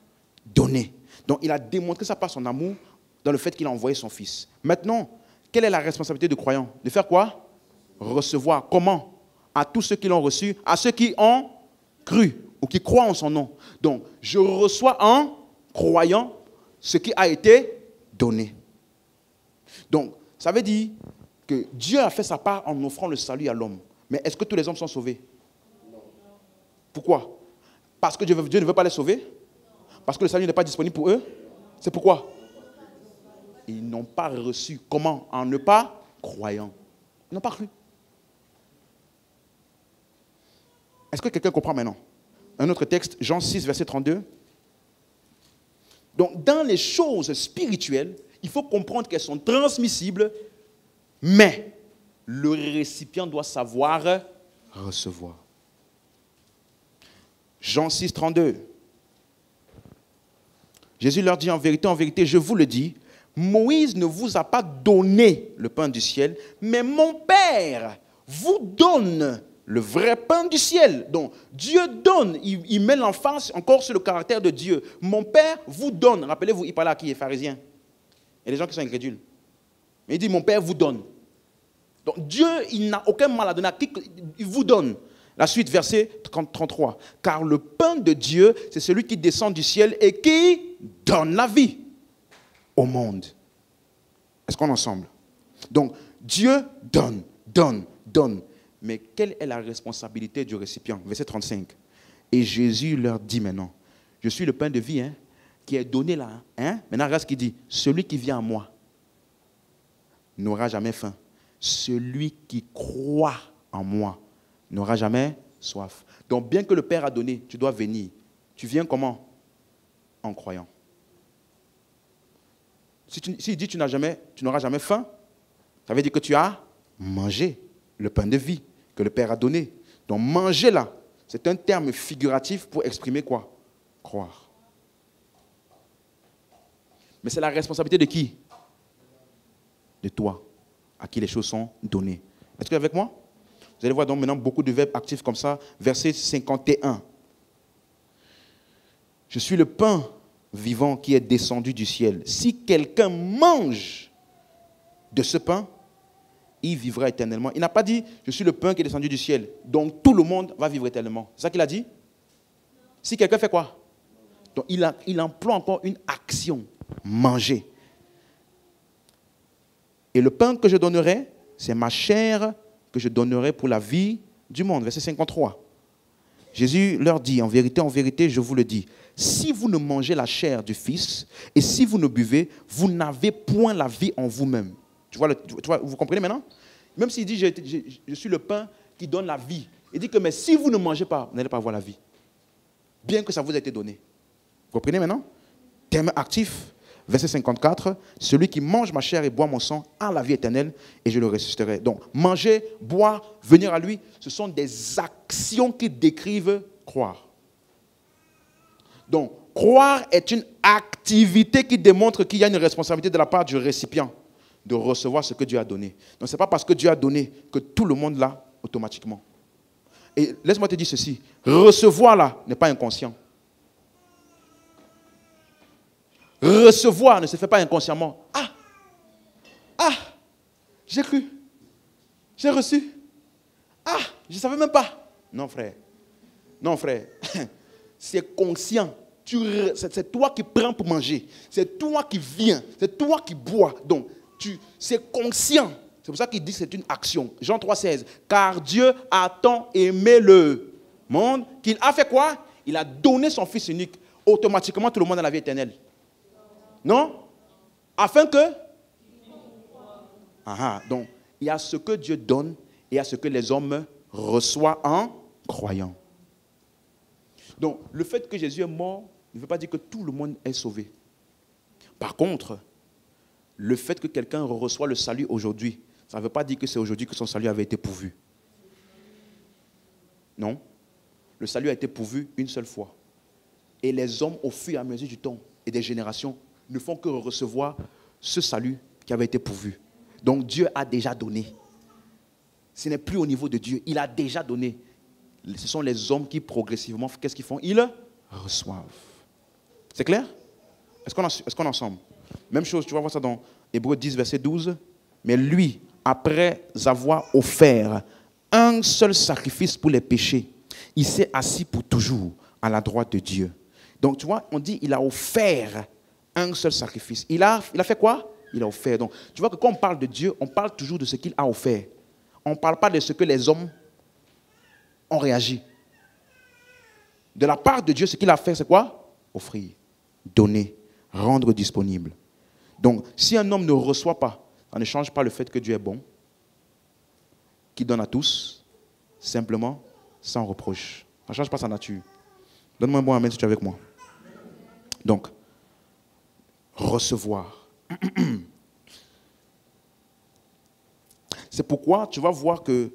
donner. Donc, il a démontré ça par son amour dans le fait qu'il a envoyé son fils. Maintenant, quelle est la responsabilité du croyant? De faire quoi? Recevoir. Comment? À tous ceux qui l'ont reçu, à ceux qui ont cru ou qui croient en son nom. Donc, je reçois en croyant ce qui a été donné. Donc, ça veut dire que Dieu a fait sa part en offrant le salut à l'homme. Mais est-ce que tous les hommes sont sauvés? Non. Pourquoi? Parce que Dieu ne veut pas les sauver? Parce que le salut n'est pas disponible pour eux? C'est pourquoi? Ils n'ont pas reçu. Comment? En ne pas croyant. Ils n'ont pas cru. Est-ce que quelqu'un comprend maintenant? Un autre texte, Jean 6, verset 32. Donc, dans les choses spirituelles, il faut comprendre qu'elles sont transmissibles, mais le récipient doit savoir recevoir. Jean 6, 32. Jésus leur dit en vérité, je vous le dis, Moïse ne vous a pas donné le pain du ciel, mais mon Père vous donne le vrai pain du ciel. Donc, Dieu donne, il met l'emphase encore sur le caractère de Dieu. Mon Père vous donne. Rappelez-vous, il parlait à qui? Les pharisiens. Il y a des gens qui sont incrédules. Mais il dit, mon Père vous donne. Donc, Dieu, il n'a aucun mal à donner à qui il vous donne. La suite, verset 33. Car le pain de Dieu, c'est celui qui descend du ciel et qui donne la vie au monde. Est-ce qu'on est ensemble? Donc, Dieu donne. Mais quelle est la responsabilité du récipient? Verset 35. Et Jésus leur dit maintenant, je suis le pain de vie qui est donné là. Maintenant, regarde ce qu'il dit. Celui qui vient à moi n'aura jamais faim. Celui qui croit en moi n'aura jamais soif. Donc, bien que le Père a donné, tu dois venir. Tu viens comment? En croyant. S'il dit tu n'auras jamais faim, ça veut dire que tu as mangé le pain de vie que le Père a donné. Donc manger là, c'est un terme figuratif pour exprimer quoi? Croire. Mais c'est la responsabilité de qui? De toi, à qui les choses sont données. Est-ce que vous êtes avec moi? Vous allez voir donc maintenant beaucoup de verbes actifs comme ça. Verset 51. Je suis le pain vivant qui est descendu du ciel. Si quelqu'un mange de ce pain, il vivra éternellement. Il n'a pas dit, je suis le pain qui est descendu du ciel, donc tout le monde va vivre éternellement. C'est ça qu'il a dit? Si quelqu'un fait quoi? Donc il emploie encore une action, manger. Et le pain que je donnerai, c'est ma chair que je donnerai pour la vie du monde. Verset 53. Jésus leur dit, en vérité, je vous le dis, si vous ne mangez la chair du Fils et si vous ne buvez, vous n'avez point la vie en vous-même. Tu vois, vous comprenez maintenant? Même s'il dit, je suis le pain qui donne la vie. Il dit que, mais si vous ne mangez pas, vous n'allez pas avoir la vie. Bien que ça vous ait été donné. Vous comprenez maintenant? Terme actif, verset 54. Celui qui mange ma chair et boit mon sang a la vie éternelle et je le ressusciterai. Donc, manger, boire, venir à lui, ce sont des actions qui décrivent croire. Donc, croire est une activité qui démontre qu'il y a une responsabilité de la part du récipient de recevoir ce que Dieu a donné. Donc, ce n'est pas parce que Dieu a donné que tout le monde l'a automatiquement. Et laisse-moi te dire ceci, recevoir là n'est pas inconscient. Recevoir ne se fait pas inconsciemment. J'ai cru, j'ai reçu. Je ne savais même pas. Non, frère. Non, frère. C'est conscient. C'est toi qui prends pour manger. C'est toi qui viens. C'est toi qui bois. Donc, c'est conscient. C'est pour ça qu'il dit que c'est une action. Jean 3,16. Car Dieu a tant aimé le monde qu'il a fait quoi? Il a donné son Fils unique. Automatiquement, tout le monde a la vie éternelle. Non? Afin que? Donc, il y a ce que Dieu donne et il y a ce que les hommes reçoivent en croyant. Donc, le fait que Jésus est mort ne veut pas dire que tout le monde est sauvé. Par contre, le fait que quelqu'un reçoit le salut aujourd'hui, ça ne veut pas dire que c'est aujourd'hui que son salut avait été pourvu. Non. Le salut a été pourvu une seule fois. Et les hommes, au fur et à mesure du temps et des générations, ne font que recevoir ce salut qui avait été pourvu. Donc Dieu a déjà donné. Ce n'est plus au niveau de Dieu. Il a déjà donné. Ce sont les hommes qui progressivement, qu'est-ce qu'ils font? Ils reçoivent. C'est clair? Est-ce qu'on est ensemble? Même chose, tu vas voir ça dans Hébreux 10, verset 12. Mais lui, après avoir offert un seul sacrifice pour les péchés, il s'est assis pour toujours à la droite de Dieu. Donc tu vois, on dit il a offert un seul sacrifice. Il a fait quoi? Il a offert. Donc tu vois que quand on parle de Dieu, on parle toujours de ce qu'il a offert. On ne parle pas de ce que les hommes ont réagi. De la part de Dieu, ce qu'il a fait, c'est quoi? Offrir, donner, rendre disponible. Donc, si un homme ne reçoit pas, ça ne change pas le fait que Dieu est bon, qu'il donne à tous, simplement, sans reproche. Ça ne change pas sa nature. Donne-moi un bon amen si tu es avec moi. Donc, recevoir. C'est pourquoi tu vas voir que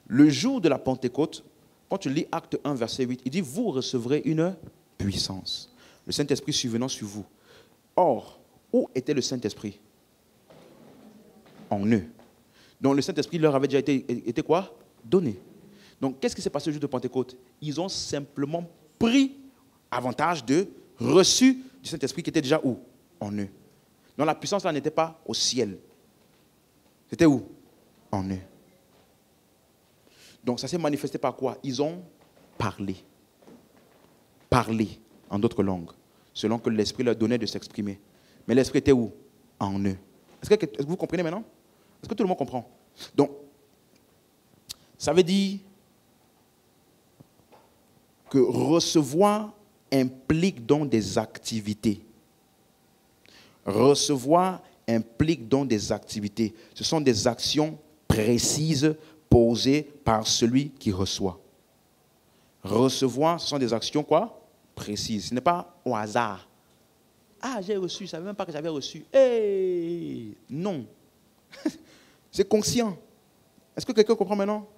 le jour de la Pentecôte, quand tu lis Acte 1, verset 8, il dit, vous recevrez une puissance. Le Saint-Esprit survenant sur vous. Or, où était le Saint-Esprit? En eux. Donc le Saint-Esprit leur avait déjà été quoi? Donné. Donc qu'est-ce qui s'est passé le jour de Pentecôte? Ils ont simplement pris avantage de reçu du Saint-Esprit qui était déjà où? En eux. Donc la puissance là n'était pas au ciel. C'était où? En eux. Donc ça s'est manifesté par quoi? Ils ont parlé. Parlé en d'autres langues, selon que l'Esprit leur donnait de s'exprimer. Mais l'Esprit était où? En eux. Est-ce que vous comprenez maintenant? Est-ce que tout le monde comprend? Donc, ça veut dire que recevoir implique donc des activités. Recevoir implique donc des activités. Ce sont des actions précises posées par celui qui reçoit. Recevoir, ce sont des actions quoi? Précises. Ce n'est pas au hasard. J'ai reçu, je ne savais même pas que j'avais reçu. Non. C'est conscient. Est-ce que quelqu'un comprend maintenant?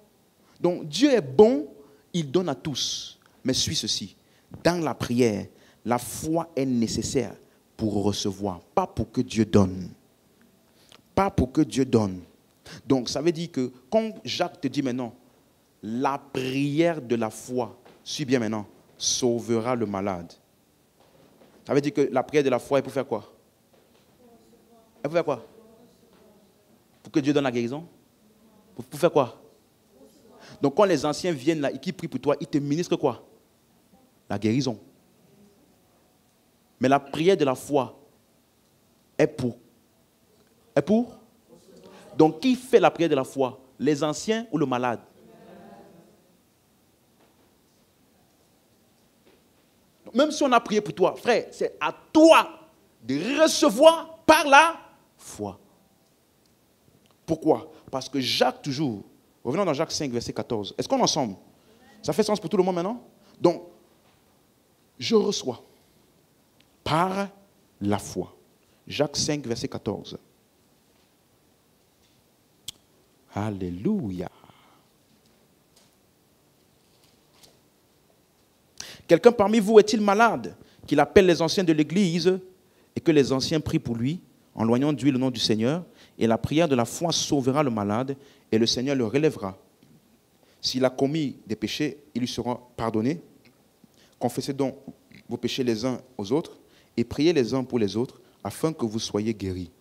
Donc, Dieu est bon, il donne à tous. Mais suis ceci. Dans la prière, la foi est nécessaire pour recevoir, pas pour que Dieu donne. Pas pour que Dieu donne. Donc, ça veut dire que quand Jacques te dit maintenant, la prière de la foi, suis bien maintenant, sauvera le malade. Ça veut dire que la prière de la foi est pour faire quoi? Elle pour faire quoi? Pour que Dieu donne la guérison? Pour faire quoi? Donc quand les anciens viennent là et qui prient pour toi, ils te ministrent quoi? La guérison. Mais la prière de la foi est pour? Donc qui fait la prière de la foi? Les anciens ou le malade? Même si on a prié pour toi, frère, c'est à toi de recevoir par la foi. Pourquoi? Parce que Jacques toujours, revenons dans Jacques 5, verset 14. Est-ce qu'on est ensemble? Ça fait sens pour tout le monde maintenant? Donc, je reçois par la foi. Jacques 5, verset 14. Alléluia. Quelqu'un parmi vous est-il malade? qu'il appelle les anciens de l'église et que les anciens prient pour lui en loignant d'huile le nom du Seigneur. Et la prière de la foi sauvera le malade et le Seigneur le relèvera. S'il a commis des péchés, il lui sera pardonné. Confessez donc vos péchés les uns aux autres et priez les uns pour les autres afin que vous soyez guéris.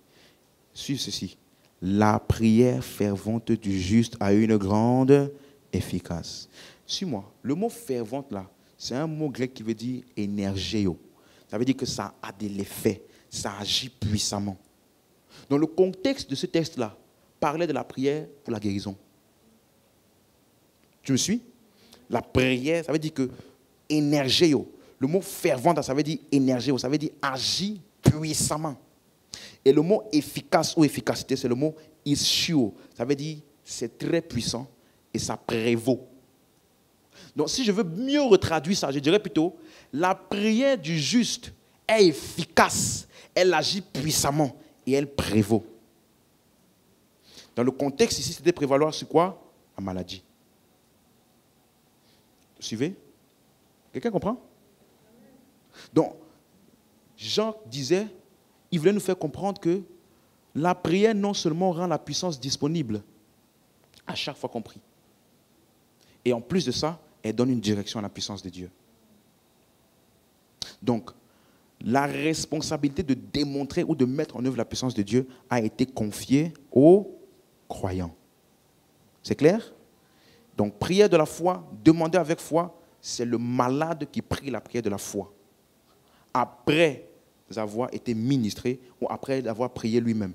Suivez ceci. La prière fervente du juste a une grande efficace. Suis-moi. Le mot fervente là, c'est un mot grec qui veut dire énergéo. Ça veut dire que ça a de l'effet, ça agit puissamment. Dans le contexte de ce texte-là, parlait de la prière pour la guérison. Tu me suis? La prière, ça veut dire que énergéo. Le mot fervente, ça veut dire énergéo, ça veut dire agir puissamment. Et le mot efficace ou efficacité, c'est le mot ischio. Ça veut dire c'est très puissant et ça prévaut. Donc si je veux mieux retraduire ça, je dirais plutôt la prière du juste est efficace, elle agit puissamment et elle prévaut. Dans le contexte ici, c'était prévaloir sur quoi? La maladie. Vous suivez? Quelqu'un comprend? Donc, Jean disait, il voulait nous faire comprendre que la prière non seulement rend la puissance disponible à chaque fois qu'on prie, et en plus de ça, elle donne une direction à la puissance de Dieu. Donc, la responsabilité de démontrer ou de mettre en œuvre la puissance de Dieu a été confiée aux croyants. C'est clair? Donc, prière de la foi, demander avec foi, c'est le malade qui prie la prière de la foi. Après avoir été ministré ou après avoir prié lui-même.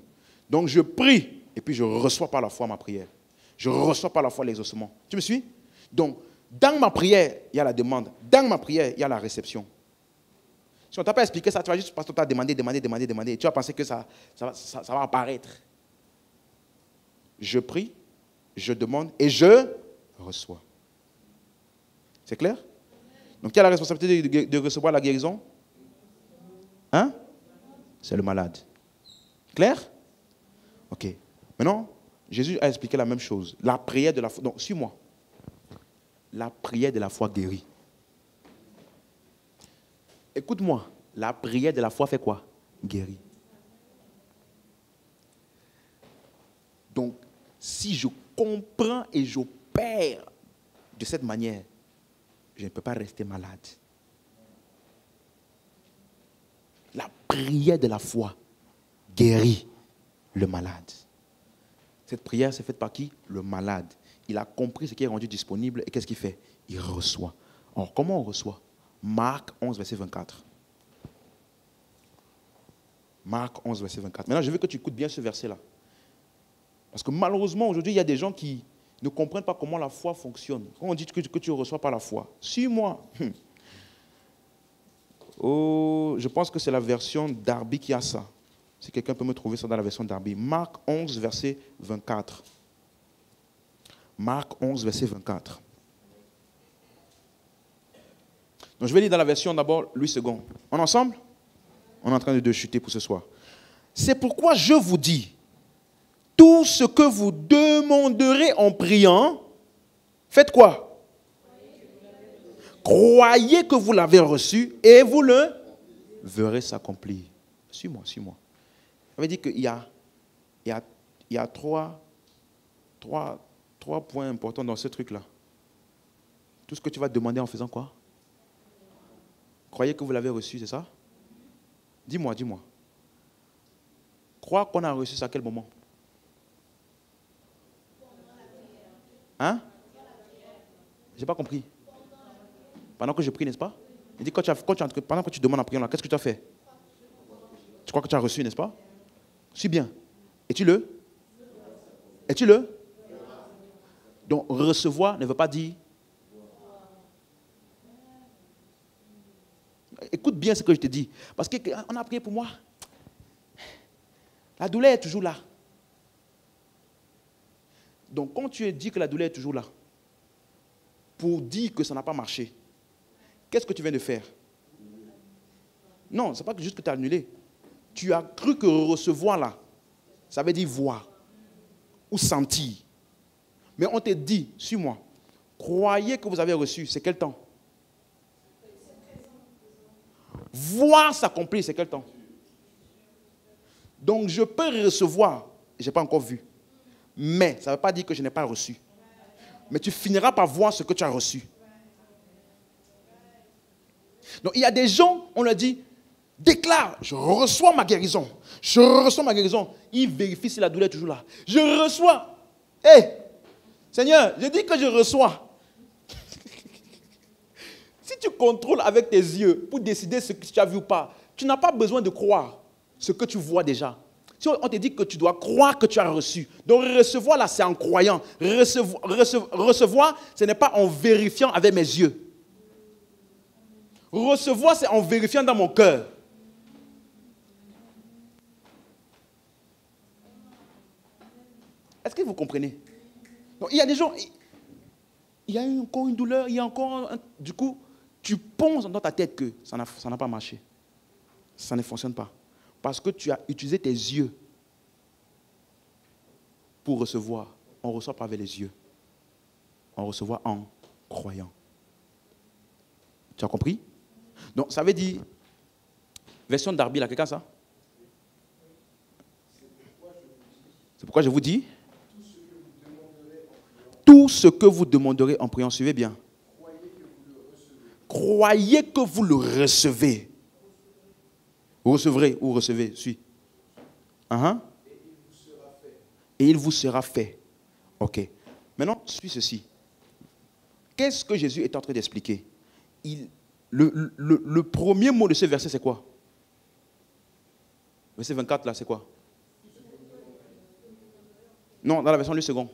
Donc, je prie et puis je reçois par la foi ma prière. Je reçois par la foi l'exaucement. Tu me suis? Donc, dans ma prière, il y a la demande. Dans ma prière, il y a la réception. Si on ne t'a pas expliqué ça, tu vas juste parce que tu as demandé. Et tu vas penser que ça va apparaître. Je prie, je demande et je reçois. C'est clair? Donc, qui a la responsabilité de recevoir la guérison? Hein? C'est le malade. Clair? Ok. Maintenant, Jésus a expliqué la même chose. La prière de la foi. Donc, suis-moi. La prière de la foi guérit. Écoute-moi. La prière de la foi fait quoi? Guérit. Donc, si je comprends et j'opère de cette manière, je ne peux pas rester malade. La prière de la foi guérit le malade. Cette prière, c'est faite par qui? Le malade. Il a compris ce qui est rendu disponible et qu'est-ce qu'il fait? Il reçoit. Alors, comment on reçoit? Marc 11, verset 24. Marc 11, verset 24. Maintenant, je veux que tu écoutes bien ce verset-là. Parce que malheureusement, aujourd'hui, il y a des gens qui ne comprennent pas comment la foi fonctionne. Quand on dit que tu reçois par la foi, suis-moi. Oh, je pense que c'est la version Darby qui a ça. Si quelqu'un peut me trouver ça dans la version Darby. Marc 11, verset 24. Marc 11, verset 24. Donc je vais lire dans la version d'abord Louis II. On est ensemble? On est en train de chuter pour ce soir. C'est pourquoi je vous dis, tout ce que vous demanderez en priant, faites quoi? Croyez que vous l'avez reçu et vous le verrez s'accomplir. Suis-moi, suis-moi. Ça veut dire qu'il y a trois points importants dans ce truc-là. Tout ce que tu vas demander en faisant quoi? Croyez que vous l'avez reçu, c'est ça? Dis-moi, dis-moi. Croire qu'on a reçu ça à quel moment? Hein? Je n'ai pas compris. Pendant que je prie, n'est-ce pas? Il dit, pendant que tu demandes en priant, qu'est-ce que tu as fait? Tu crois que tu as reçu, n'est-ce pas? Suis bien. Es-tu le? Es-tu le? Donc, recevoir ne veut pas dire. Écoute bien ce que je te dis. Parce qu'on a prié pour moi. La douleur est toujours là. Donc, quand tu dis que la douleur est toujours là, pour dire que ça n'a pas marché, qu'est-ce que tu viens de faire? Non, ce n'est pas juste que tu as annulé. Tu as cru que recevoir là, ça veut dire voir ou sentir. Mais on te dit, suis-moi, croyez que vous avez reçu, c'est quel temps? Voir s'accomplir, c'est quel temps? Donc je peux recevoir, je n'ai pas encore vu. Mais ça ne veut pas dire que je n'ai pas reçu. Mais tu finiras par voir ce que tu as reçu. Donc il y a des gens, on leur dit, déclare, je reçois ma guérison. Je reçois ma guérison. Ils vérifient si la douleur est toujours là. Je reçois. Hé, Seigneur, je dis que je reçois. Si tu contrôles avec tes yeux pour décider ce que tu as vu ou pas, tu n'as pas besoin de croire ce que tu vois déjà. Si on te dit que tu dois croire que tu as reçu. Donc recevoir là, c'est en croyant. Recevoir, ce n'est pas en vérifiant avec mes yeux. Recevoir, c'est en vérifiant dans mon cœur. Est-ce que vous comprenez? Donc, il y a des gens, il y a encore une douleur, il y a encore un... Du coup, tu penses dans ta tête que ça n'a pas marché. Ça ne fonctionne pas. Parce que tu as utilisé tes yeux pour recevoir. On ne reçoit pas avec les yeux. On reçoit en croyant. Tu as compris? Donc, ça veut dire, version Darby, là, quelqu'un ça? C'est pourquoi je vous dis, tout ce que vous demanderez en priant, suivez bien. Croyez que vous le recevez. Vous recevrez ou recevez, suis. Et il vous sera fait. Ok. Maintenant, suis ceci. Qu'est-ce que Jésus est en train d'expliquer? Le premier mot de ce verset, c'est quoi? Verset 24, là, c'est quoi? Non, dans la version du second.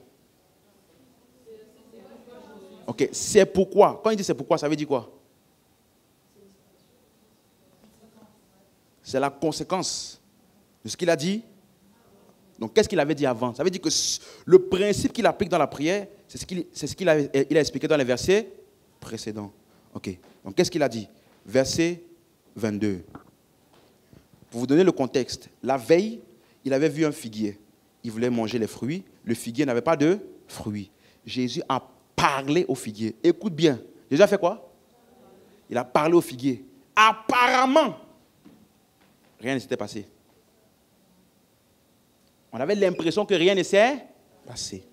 Ok, c'est pourquoi. Quand il dit c'est pourquoi, ça veut dire quoi? C'est la conséquence de ce qu'il a dit. Donc, qu'est-ce qu'il avait dit avant? Ça veut dire que le principe qu'il applique dans la prière, c'est ce qu'il a expliqué dans les versets précédents. Ok. Donc, qu'est-ce qu'il a dit? Verset 22. Pour vous donner le contexte, la veille, il avait vu un figuier. Il voulait manger les fruits. Le figuier n'avait pas de fruits. Jésus a parlé au figuier. Écoute bien. Jésus a fait quoi? Il a parlé au figuier. Apparemment, rien ne s'était passé. On avait l'impression que rien ne s'est passé.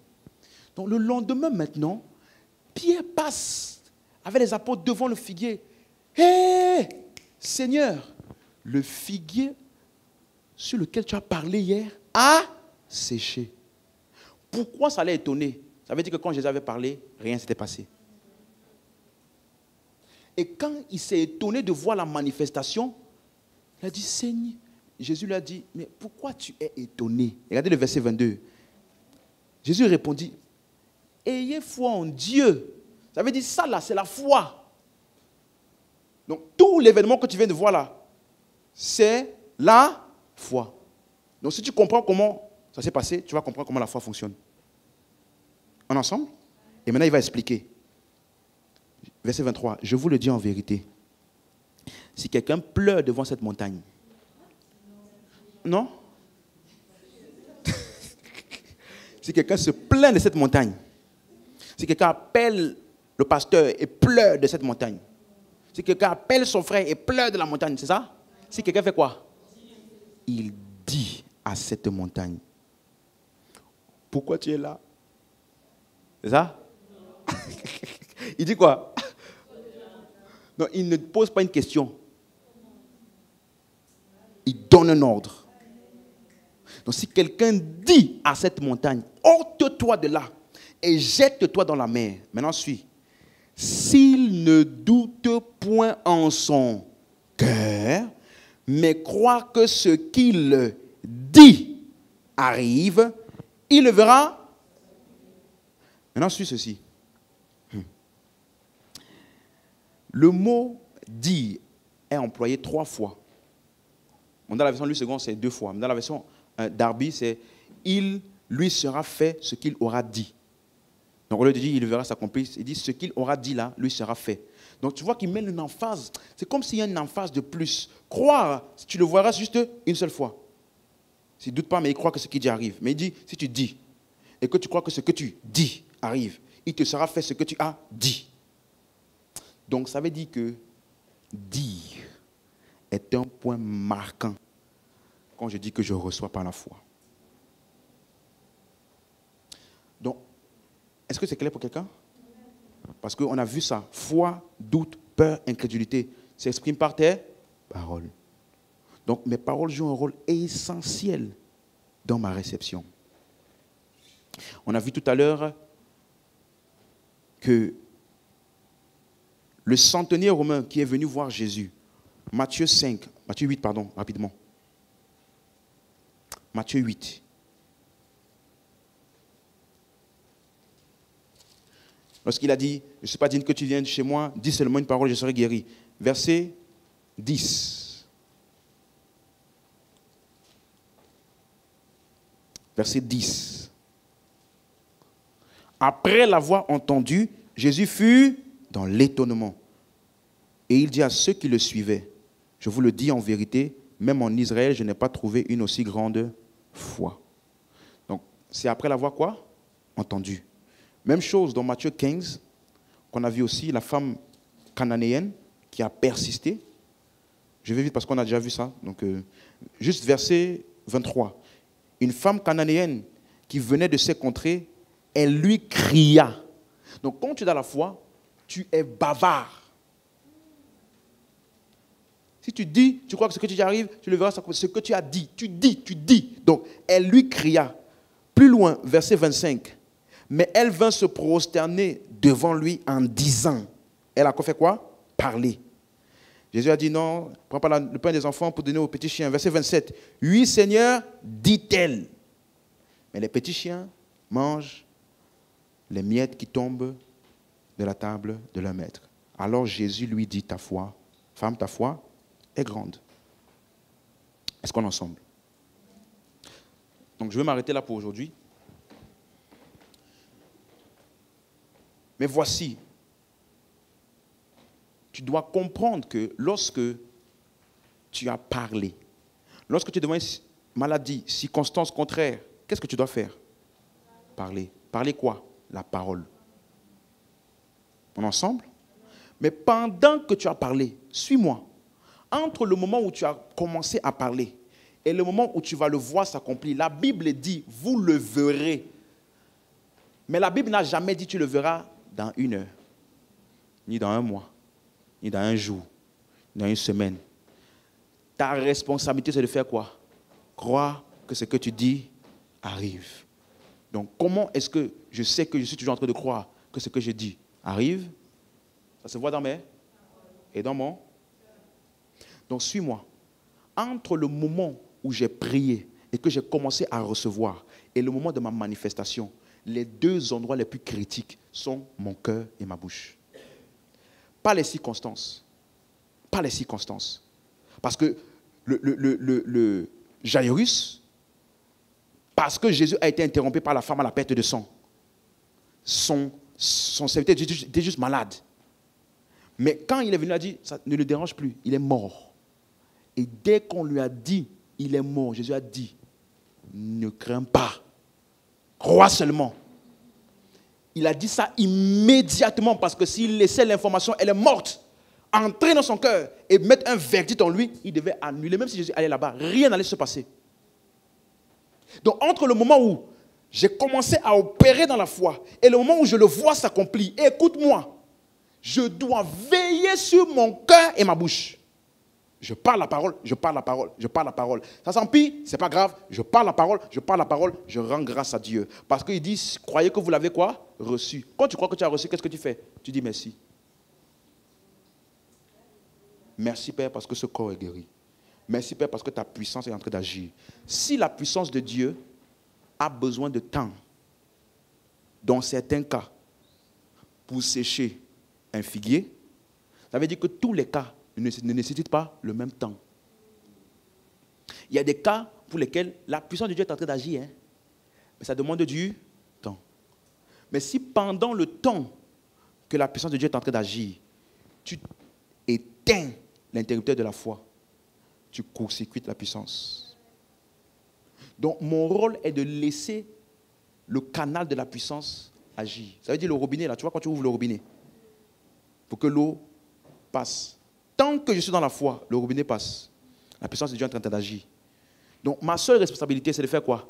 Donc le lendemain maintenant, Pierre passe avec les apôtres devant le figuier. Hé, Seigneur, le figuier sur lequel tu as parlé hier a séché. Pourquoi ça l'a étonné? Ça veut dire que quand Jésus avait parlé, rien ne s'était passé. Et quand il s'est étonné de voir la manifestation, il a dit, Seigneur, Jésus lui a dit, mais pourquoi tu es étonné? Regardez le verset 22. Jésus répondit, ayez foi en Dieu. Ça veut dire ça là, c'est la foi. Donc tout l'événement que tu viens de voir là, c'est la foi. Donc si tu comprends comment ça s'est passé, tu vas comprendre comment la foi fonctionne. On est ensemble? Et maintenant il va expliquer. Verset 23, je vous le dis en vérité. Si quelqu'un pleure devant cette montagne, non? Si quelqu'un se plaint de cette montagne, si quelqu'un appelle le pasteur et pleure de cette montagne, si quelqu'un appelle son frère et pleure de la montagne, c'est ça? Si quelqu'un fait quoi? Il dit à cette montagne, pourquoi tu es là? C'est ça? Il dit quoi? Non, il ne pose pas une question. Il donne un ordre. Donc si quelqu'un dit à cette montagne, ôte-toi de là et jette-toi dans la mer. Maintenant, suis. S'il ne doute point en son cœur, mais croit que ce qu'il dit arrive, il le verra. Maintenant, suis ceci. Le mot « dire » est employé 3 fois. Dans la version du second, c'est 2 fois. Dans la version Darby, c'est « il lui sera fait ce qu'il aura dit ». Donc, au lieu de dire « il verra s'accomplir », il dit « ce qu'il aura dit là, lui sera fait ». Donc, tu vois qu'il met une emphase. C'est comme s'il y a une emphase de plus. Croire, si tu le verras juste une seule fois. S'il ne doute pas, mais il croit que ce qu'il dit arrive. Mais il dit, si tu dis, et que tu crois que ce que tu dis arrive, il te sera fait ce que tu as dit. Donc, ça veut dire que dire est un point marquant quand je dis que je reçois par la foi. Donc, est-ce que c'est clair pour quelqu'un? Parce qu'on a vu ça. Foi, doute, peur, incrédulité s'expriment par tes paroles. Donc, mes paroles jouent un rôle essentiel dans ma réception. On a vu tout à l'heure que le centenier romain qui est venu voir Jésus, Matthieu 8, pardon, rapidement. Matthieu 8. Lorsqu'il a dit, je ne suis pas digne que tu viennes chez moi, dis seulement une parole, je serai guéri. Verset 10. Verset 10. Après l'avoir entendu, Jésus fut dans l'étonnement. Et il dit à ceux qui le suivaient, je vous le dis en vérité, même en Israël, je n'ai pas trouvé une aussi grande foi. Donc, c'est après l'avoir quoi? Entendu. Même chose dans Matthieu 15, qu'on a vu aussi, la femme cananéenne qui a persisté. Je vais vite parce qu'on a déjà vu ça. Donc, juste verset 23. Une femme cananéenne qui venait de ces contrées, elle lui cria. Donc, quand tu es dans la foi, tu es bavard. Si tu dis, tu crois que ce que tu y arrives, tu le verras, ce que tu as dit. Tu dis. Donc, elle lui cria. Plus loin, verset 25. Mais elle vint se prosterner devant lui en disant, elle a fait quoi? Parler. Jésus a dit non, prends pas le pain des enfants pour donner aux petits chiens. Verset 27. Oui, Seigneur, dit-elle. Mais les petits chiens mangent les miettes qui tombent de la table de leur maître. Alors Jésus lui dit, ta foi, femme, ta foi est grande. Est-ce qu'on est ensemble? Donc je vais m'arrêter là pour aujourd'hui. Mais voici, tu dois comprendre que lorsque tu as parlé, lorsque tu es devant une maladie, circonstance contraire, qu'est-ce que tu dois faire? Parler. Parler quoi? La parole. On est ensemble? Mais pendant que tu as parlé, suis-moi. Entre le moment où tu as commencé à parler et le moment où tu vas le voir s'accomplir, la Bible dit, vous le verrez. Mais la Bible n'a jamais dit, tu le verras dans 1 heure, ni dans 1 mois, ni dans 1 jour, ni dans 1 semaine. Ta responsabilité, c'est de faire quoi? Croire que ce que tu dis arrive. Donc, comment est-ce que je sais que je suis toujours en train de croire que ce que je dis arrive? Ça se voit dans mes et dans mon. Donc, suis-moi. Entre le moment où j'ai prié et que j'ai commencé à recevoir et le moment de ma manifestation, les 2 endroits les plus critiques sont mon cœur et ma bouche. Pas les circonstances. Pas les circonstances. Parce que le Jairus, parce que Jésus a été interrompu par la femme à la perte de sang, son serviteur était juste malade. Mais quand il est venu, il a dit, ça ne le dérange plus, il est mort. Et dès qu'on lui a dit, il est mort, Jésus a dit, ne crains pas, crois seulement. Il a dit ça immédiatement parce que s'il laissait l'information, elle est morte, entrer dans son cœur et mettre un verdict en lui, il devait annuler. Même si Jésus allait là-bas, rien n'allait se passer. Donc entre le moment où j'ai commencé à opérer dans la foi et le moment où je le vois s'accomplir, écoute-moi, je dois veiller sur mon cœur et ma bouche. Je parle la parole, je parle la parole, je parle la parole. Ça s'empire, c'est pas grave, je parle la parole, je rends grâce à Dieu. Parce qu'il dit, croyez que vous l'avez quoi? Reçu. Quand tu crois que tu as reçu, qu'est-ce que tu fais? Tu dis merci. Merci Père parce que ce corps est guéri. Merci Père parce que ta puissance est en train d'agir. Si la puissance de Dieu a besoin de temps, dans certains cas, pour sécher un figuier, ça veut dire que tous les cas ne nécessitent pas le même temps. Il y a des cas pour lesquels la puissance de Dieu est en train d'agir, mais ça demande du temps. Mais si pendant le temps que la puissance de Dieu est en train d'agir, tu éteins l'interrupteur de la foi, tu court-circuites la puissance. Donc mon rôle est de laisser le canal de la puissance agir. Ça veut dire le robinet, là, tu vois quand tu ouvres le robinet, pour que l'eau passe. Tant que je suis dans la foi, le robinet passe. La puissance de Dieu est en train d'agir. Donc, ma seule responsabilité, c'est de faire quoi?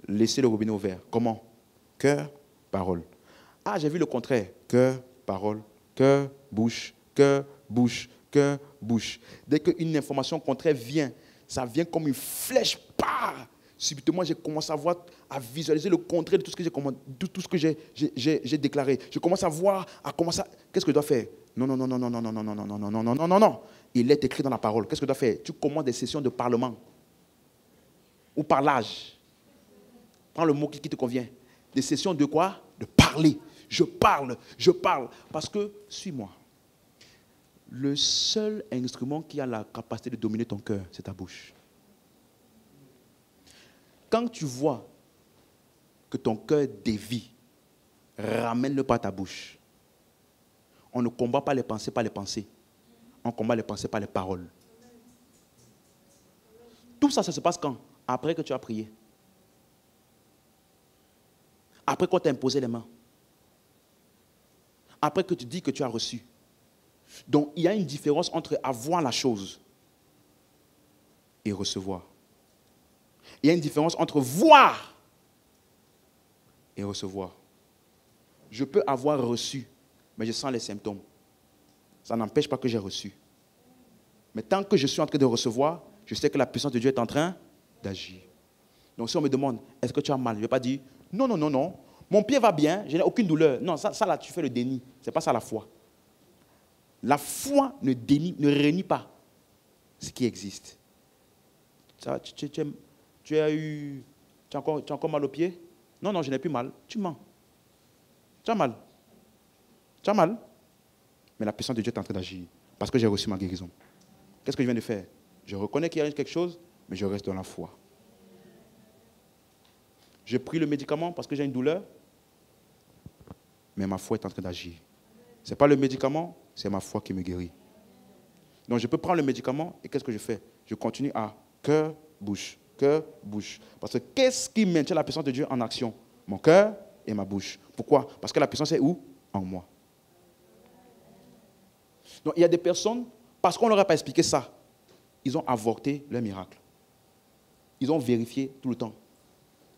Laisser le robinet ouvert. Comment? Cœur, parole. Ah, j'ai vu le contraire. Cœur, parole, cœur, bouche, cœur, bouche, cœur, bouche. Dès qu'une information contraire vient, ça vient comme une flèche. Bah! Subitement, j'ai commencé à voir, à visualiser le contraire de tout ce que j'ai déclaré. Je commence à voir, qu'est-ce que je dois faire? Non, non, non, non, non, non, non, non, non, non, non, non, non, non, non, non. Il est écrit dans la parole. Qu'est-ce que je dois faire? Tu commandes des sessions de parlement. Ou parlage. Prends le mot qui te convient. Des sessions de quoi? De parler. Je parle. Parce que, suis-moi. Le seul instrument qui a la capacité de dominer ton cœur, c'est ta bouche. Quand tu vois que ton cœur dévie, ramène-le par ta bouche. On ne combat pas les pensées par les pensées. On combat les pensées par les paroles. Tout ça, ça se passe quand? Après que tu as prié. Après qu'on t'a imposé les mains. Après que tu dis que tu as reçu. Donc, il y a une différence entre avoir la chose et recevoir. Il y a une différence entre voir et recevoir. Je peux avoir reçu, mais je sens les symptômes. Ça n'empêche pas que j'ai reçu. Mais tant que je suis en train de recevoir, je sais que la puissance de Dieu est en train d'agir. Donc si on me demande, est-ce que tu as mal? Je ne vais pas dire, non, non, non, non. Mon pied va bien, je n'ai aucune douleur. Non, ça là, tu fais le déni. Ce n'est pas ça la foi. La foi ne renie pas ce qui existe. Ça, tu as encore mal au pied? Non, non, je n'ai plus mal. Tu mens. Tu as mal. Tu as mal. Mais la puissance de Dieu est en train d'agir. Parce que j'ai reçu ma guérison. Qu'est-ce que je viens de faire? Je reconnais qu'il y a quelque chose, mais je reste dans la foi. Je pris le médicament parce que j'ai une douleur, mais ma foi est en train d'agir. Ce n'est pas le médicament, c'est ma foi qui me guérit. Donc je peux prendre le médicament et qu'est-ce que je fais? Je continue à cœur, bouche, cœur, bouche. Parce que qu'est-ce qui maintient la puissance de Dieu en action? Mon cœur et ma bouche. Pourquoi? Parce que la puissance est où? En moi. Donc il y a des personnes, parce qu'on ne leur a pas expliqué ça, ils ont avorté leur miracle. Ils ont vérifié tout le temps.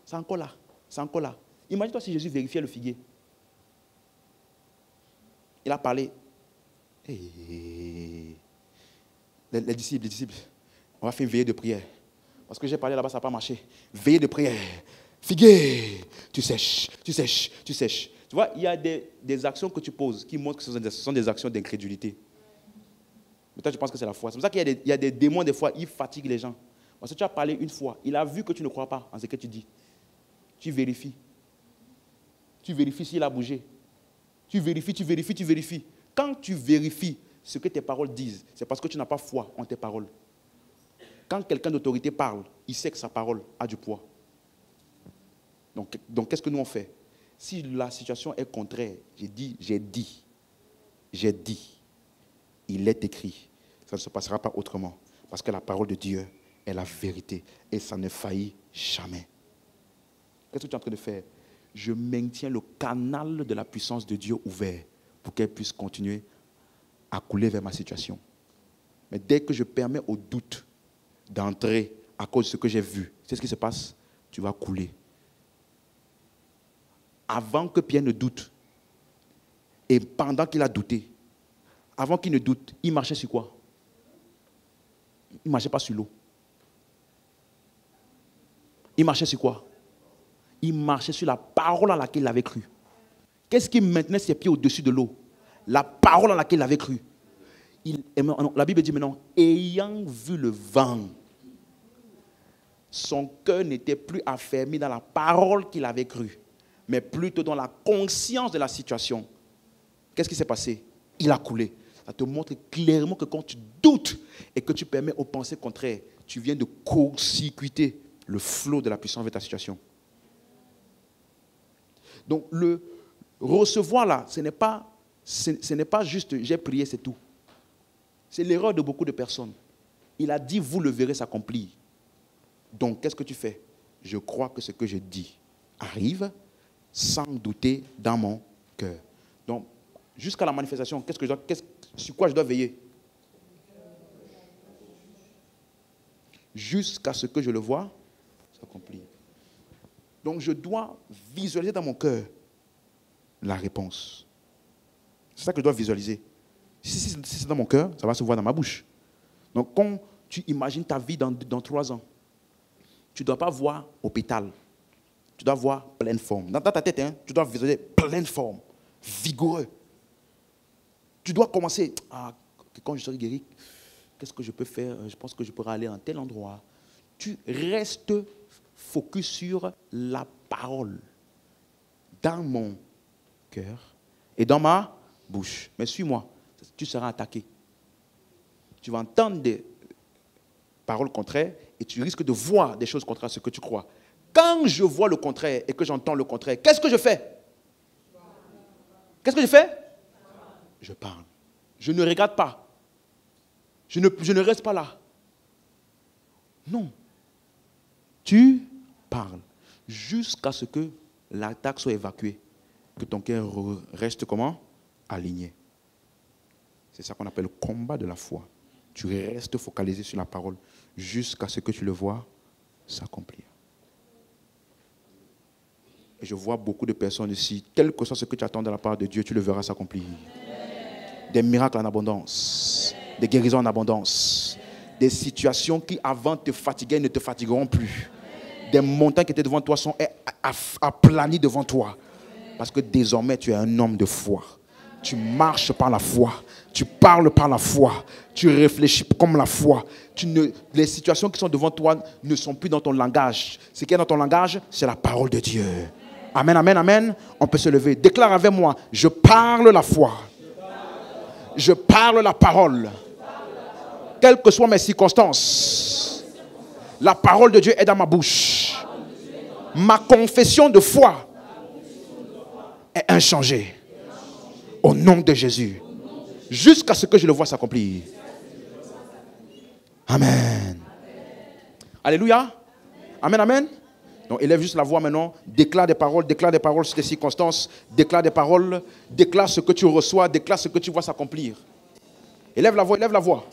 C'est encore là. C'est encore là. Imagine-toi si Jésus vérifiait le figuier. Il a parlé. Hey. Les disciples, on va faire une veillée de prière. Parce que j'ai parlé là-bas, ça n'a pas marché. Veillée de prière. Figuier, tu sèches. Tu vois, il y a des actions que tu poses qui montrent que ce sont des actions d'incrédulité. Mais toi, tu penses que c'est la foi. C'est pour ça qu'il y a des démons, des fois, ils fatiguent les gens. Parce que tu as parlé une fois, il a vu que tu ne crois pas en ce que tu dis. Tu vérifies. Tu vérifies s'il a bougé. Tu vérifies. Quand tu vérifies ce que tes paroles disent, c'est parce que tu n'as pas foi en tes paroles. Quand quelqu'un d'autorité parle, il sait que sa parole a du poids. Donc qu'est-ce que nous on fait? Si la situation est contraire, j'ai dit, il est écrit, ça ne se passera pas autrement. Parce que la parole de Dieu est la vérité et ça ne faillit jamais. Qu'est-ce que tu es en train de faire? Je maintiens le canal de la puissance de Dieu ouvert pour qu'elle puisse continuer à couler vers ma situation. Mais dès que je permets au doute d'entrer à cause de ce que j'ai vu, c'est ce qui se passe, tu vas couler. Avant que Pierre ne doute, et pendant qu'il a douté, avant qu'il ne doute, il marchait sur quoi? Il ne marchait pas sur l'eau. Il marchait sur quoi? Il marchait sur la parole à laquelle il avait cru. Qu'est-ce qui maintenait ses pieds au-dessus de l'eau? La parole à laquelle il avait cru. La Bible dit maintenant, ayant vu le vent, son cœur n'était plus affermi dans la parole qu'il avait cru, mais plutôt dans la conscience de la situation. Qu'est-ce qui s'est passé? Il a coulé. Ça te montre clairement que quand tu doutes et que tu permets aux pensées contraires, tu viens de court-circuiter le flot de la puissance de ta situation. Donc le recevoir là, ce n'est pas juste j'ai prié, c'est tout. C'est l'erreur de beaucoup de personnes. Il a dit, vous le verrez s'accomplir. Donc, qu'est-ce que tu fais? Je crois que ce que je dis arrive sans douter dans mon cœur. Donc, jusqu'à la manifestation, sur quoi je dois veiller? jusqu'à ce que je le vois s'accomplir. Donc je dois visualiser dans mon cœur la réponse. C'est ça que je dois visualiser. Si c'est dans mon cœur, ça va se voir dans ma bouche. Donc quand tu imagines ta vie dans 3 ans, tu ne dois pas voir hôpital. Tu dois voir pleine forme. Dans ta tête, hein, tu dois visualiser pleine forme, vigoureux. Tu dois commencer, quand je serai guéri, qu'est-ce que je peux faire? Je pense que je pourrais aller en tel endroit. Tu restes focus sur la parole dans mon cœur et dans ma bouche. Mais suis-moi, tu seras attaqué. Tu vas entendre des paroles contraires et tu risques de voir des choses contraires à ce que tu crois. Quand je vois le contraire et que j'entends le contraire, qu'est-ce que je fais? Qu'est-ce que je fais? Je parle. Je ne regarde pas. Je ne reste pas là. Non. Tu parles jusqu'à ce que l'attaque soit évacuée, que ton cœur reste comment? Aligné. C'est ça qu'on appelle le combat de la foi. Tu restes focalisé sur la parole jusqu'à ce que tu le vois s'accomplir. Et je vois beaucoup de personnes ici, quel que soit ce que tu attends de la part de Dieu, tu le verras s'accomplir. Des miracles en abondance, des guérisons en abondance, des situations qui avant te fatiguaient ne te fatigueront plus. Des montagnes qui étaient devant toi sont aplanies devant toi. Parce que désormais tu es un homme de foi. Tu marches par la foi. Tu parles par la foi. Tu réfléchis comme la foi. Les situations qui sont devant toi ne sont plus dans ton langage. Ce qui est dans ton langage, c'est la parole de Dieu. Amen, amen, amen. On peut se lever. Déclare avec moi, je parle la foi. Je parle la parole. Quelles que soient mes circonstances, la parole de Dieu est dans ma bouche. Ma confession de foi est inchangée. Au nom de Jésus. Jusqu'à ce que je le vois s'accomplir. Amen. Alléluia. Amen, amen. Donc élève juste la voix maintenant. Déclare des paroles sur tes circonstances. Déclare des paroles. Déclare ce que tu reçois. Déclare ce que tu vois s'accomplir. Élève la voix, élève la voix.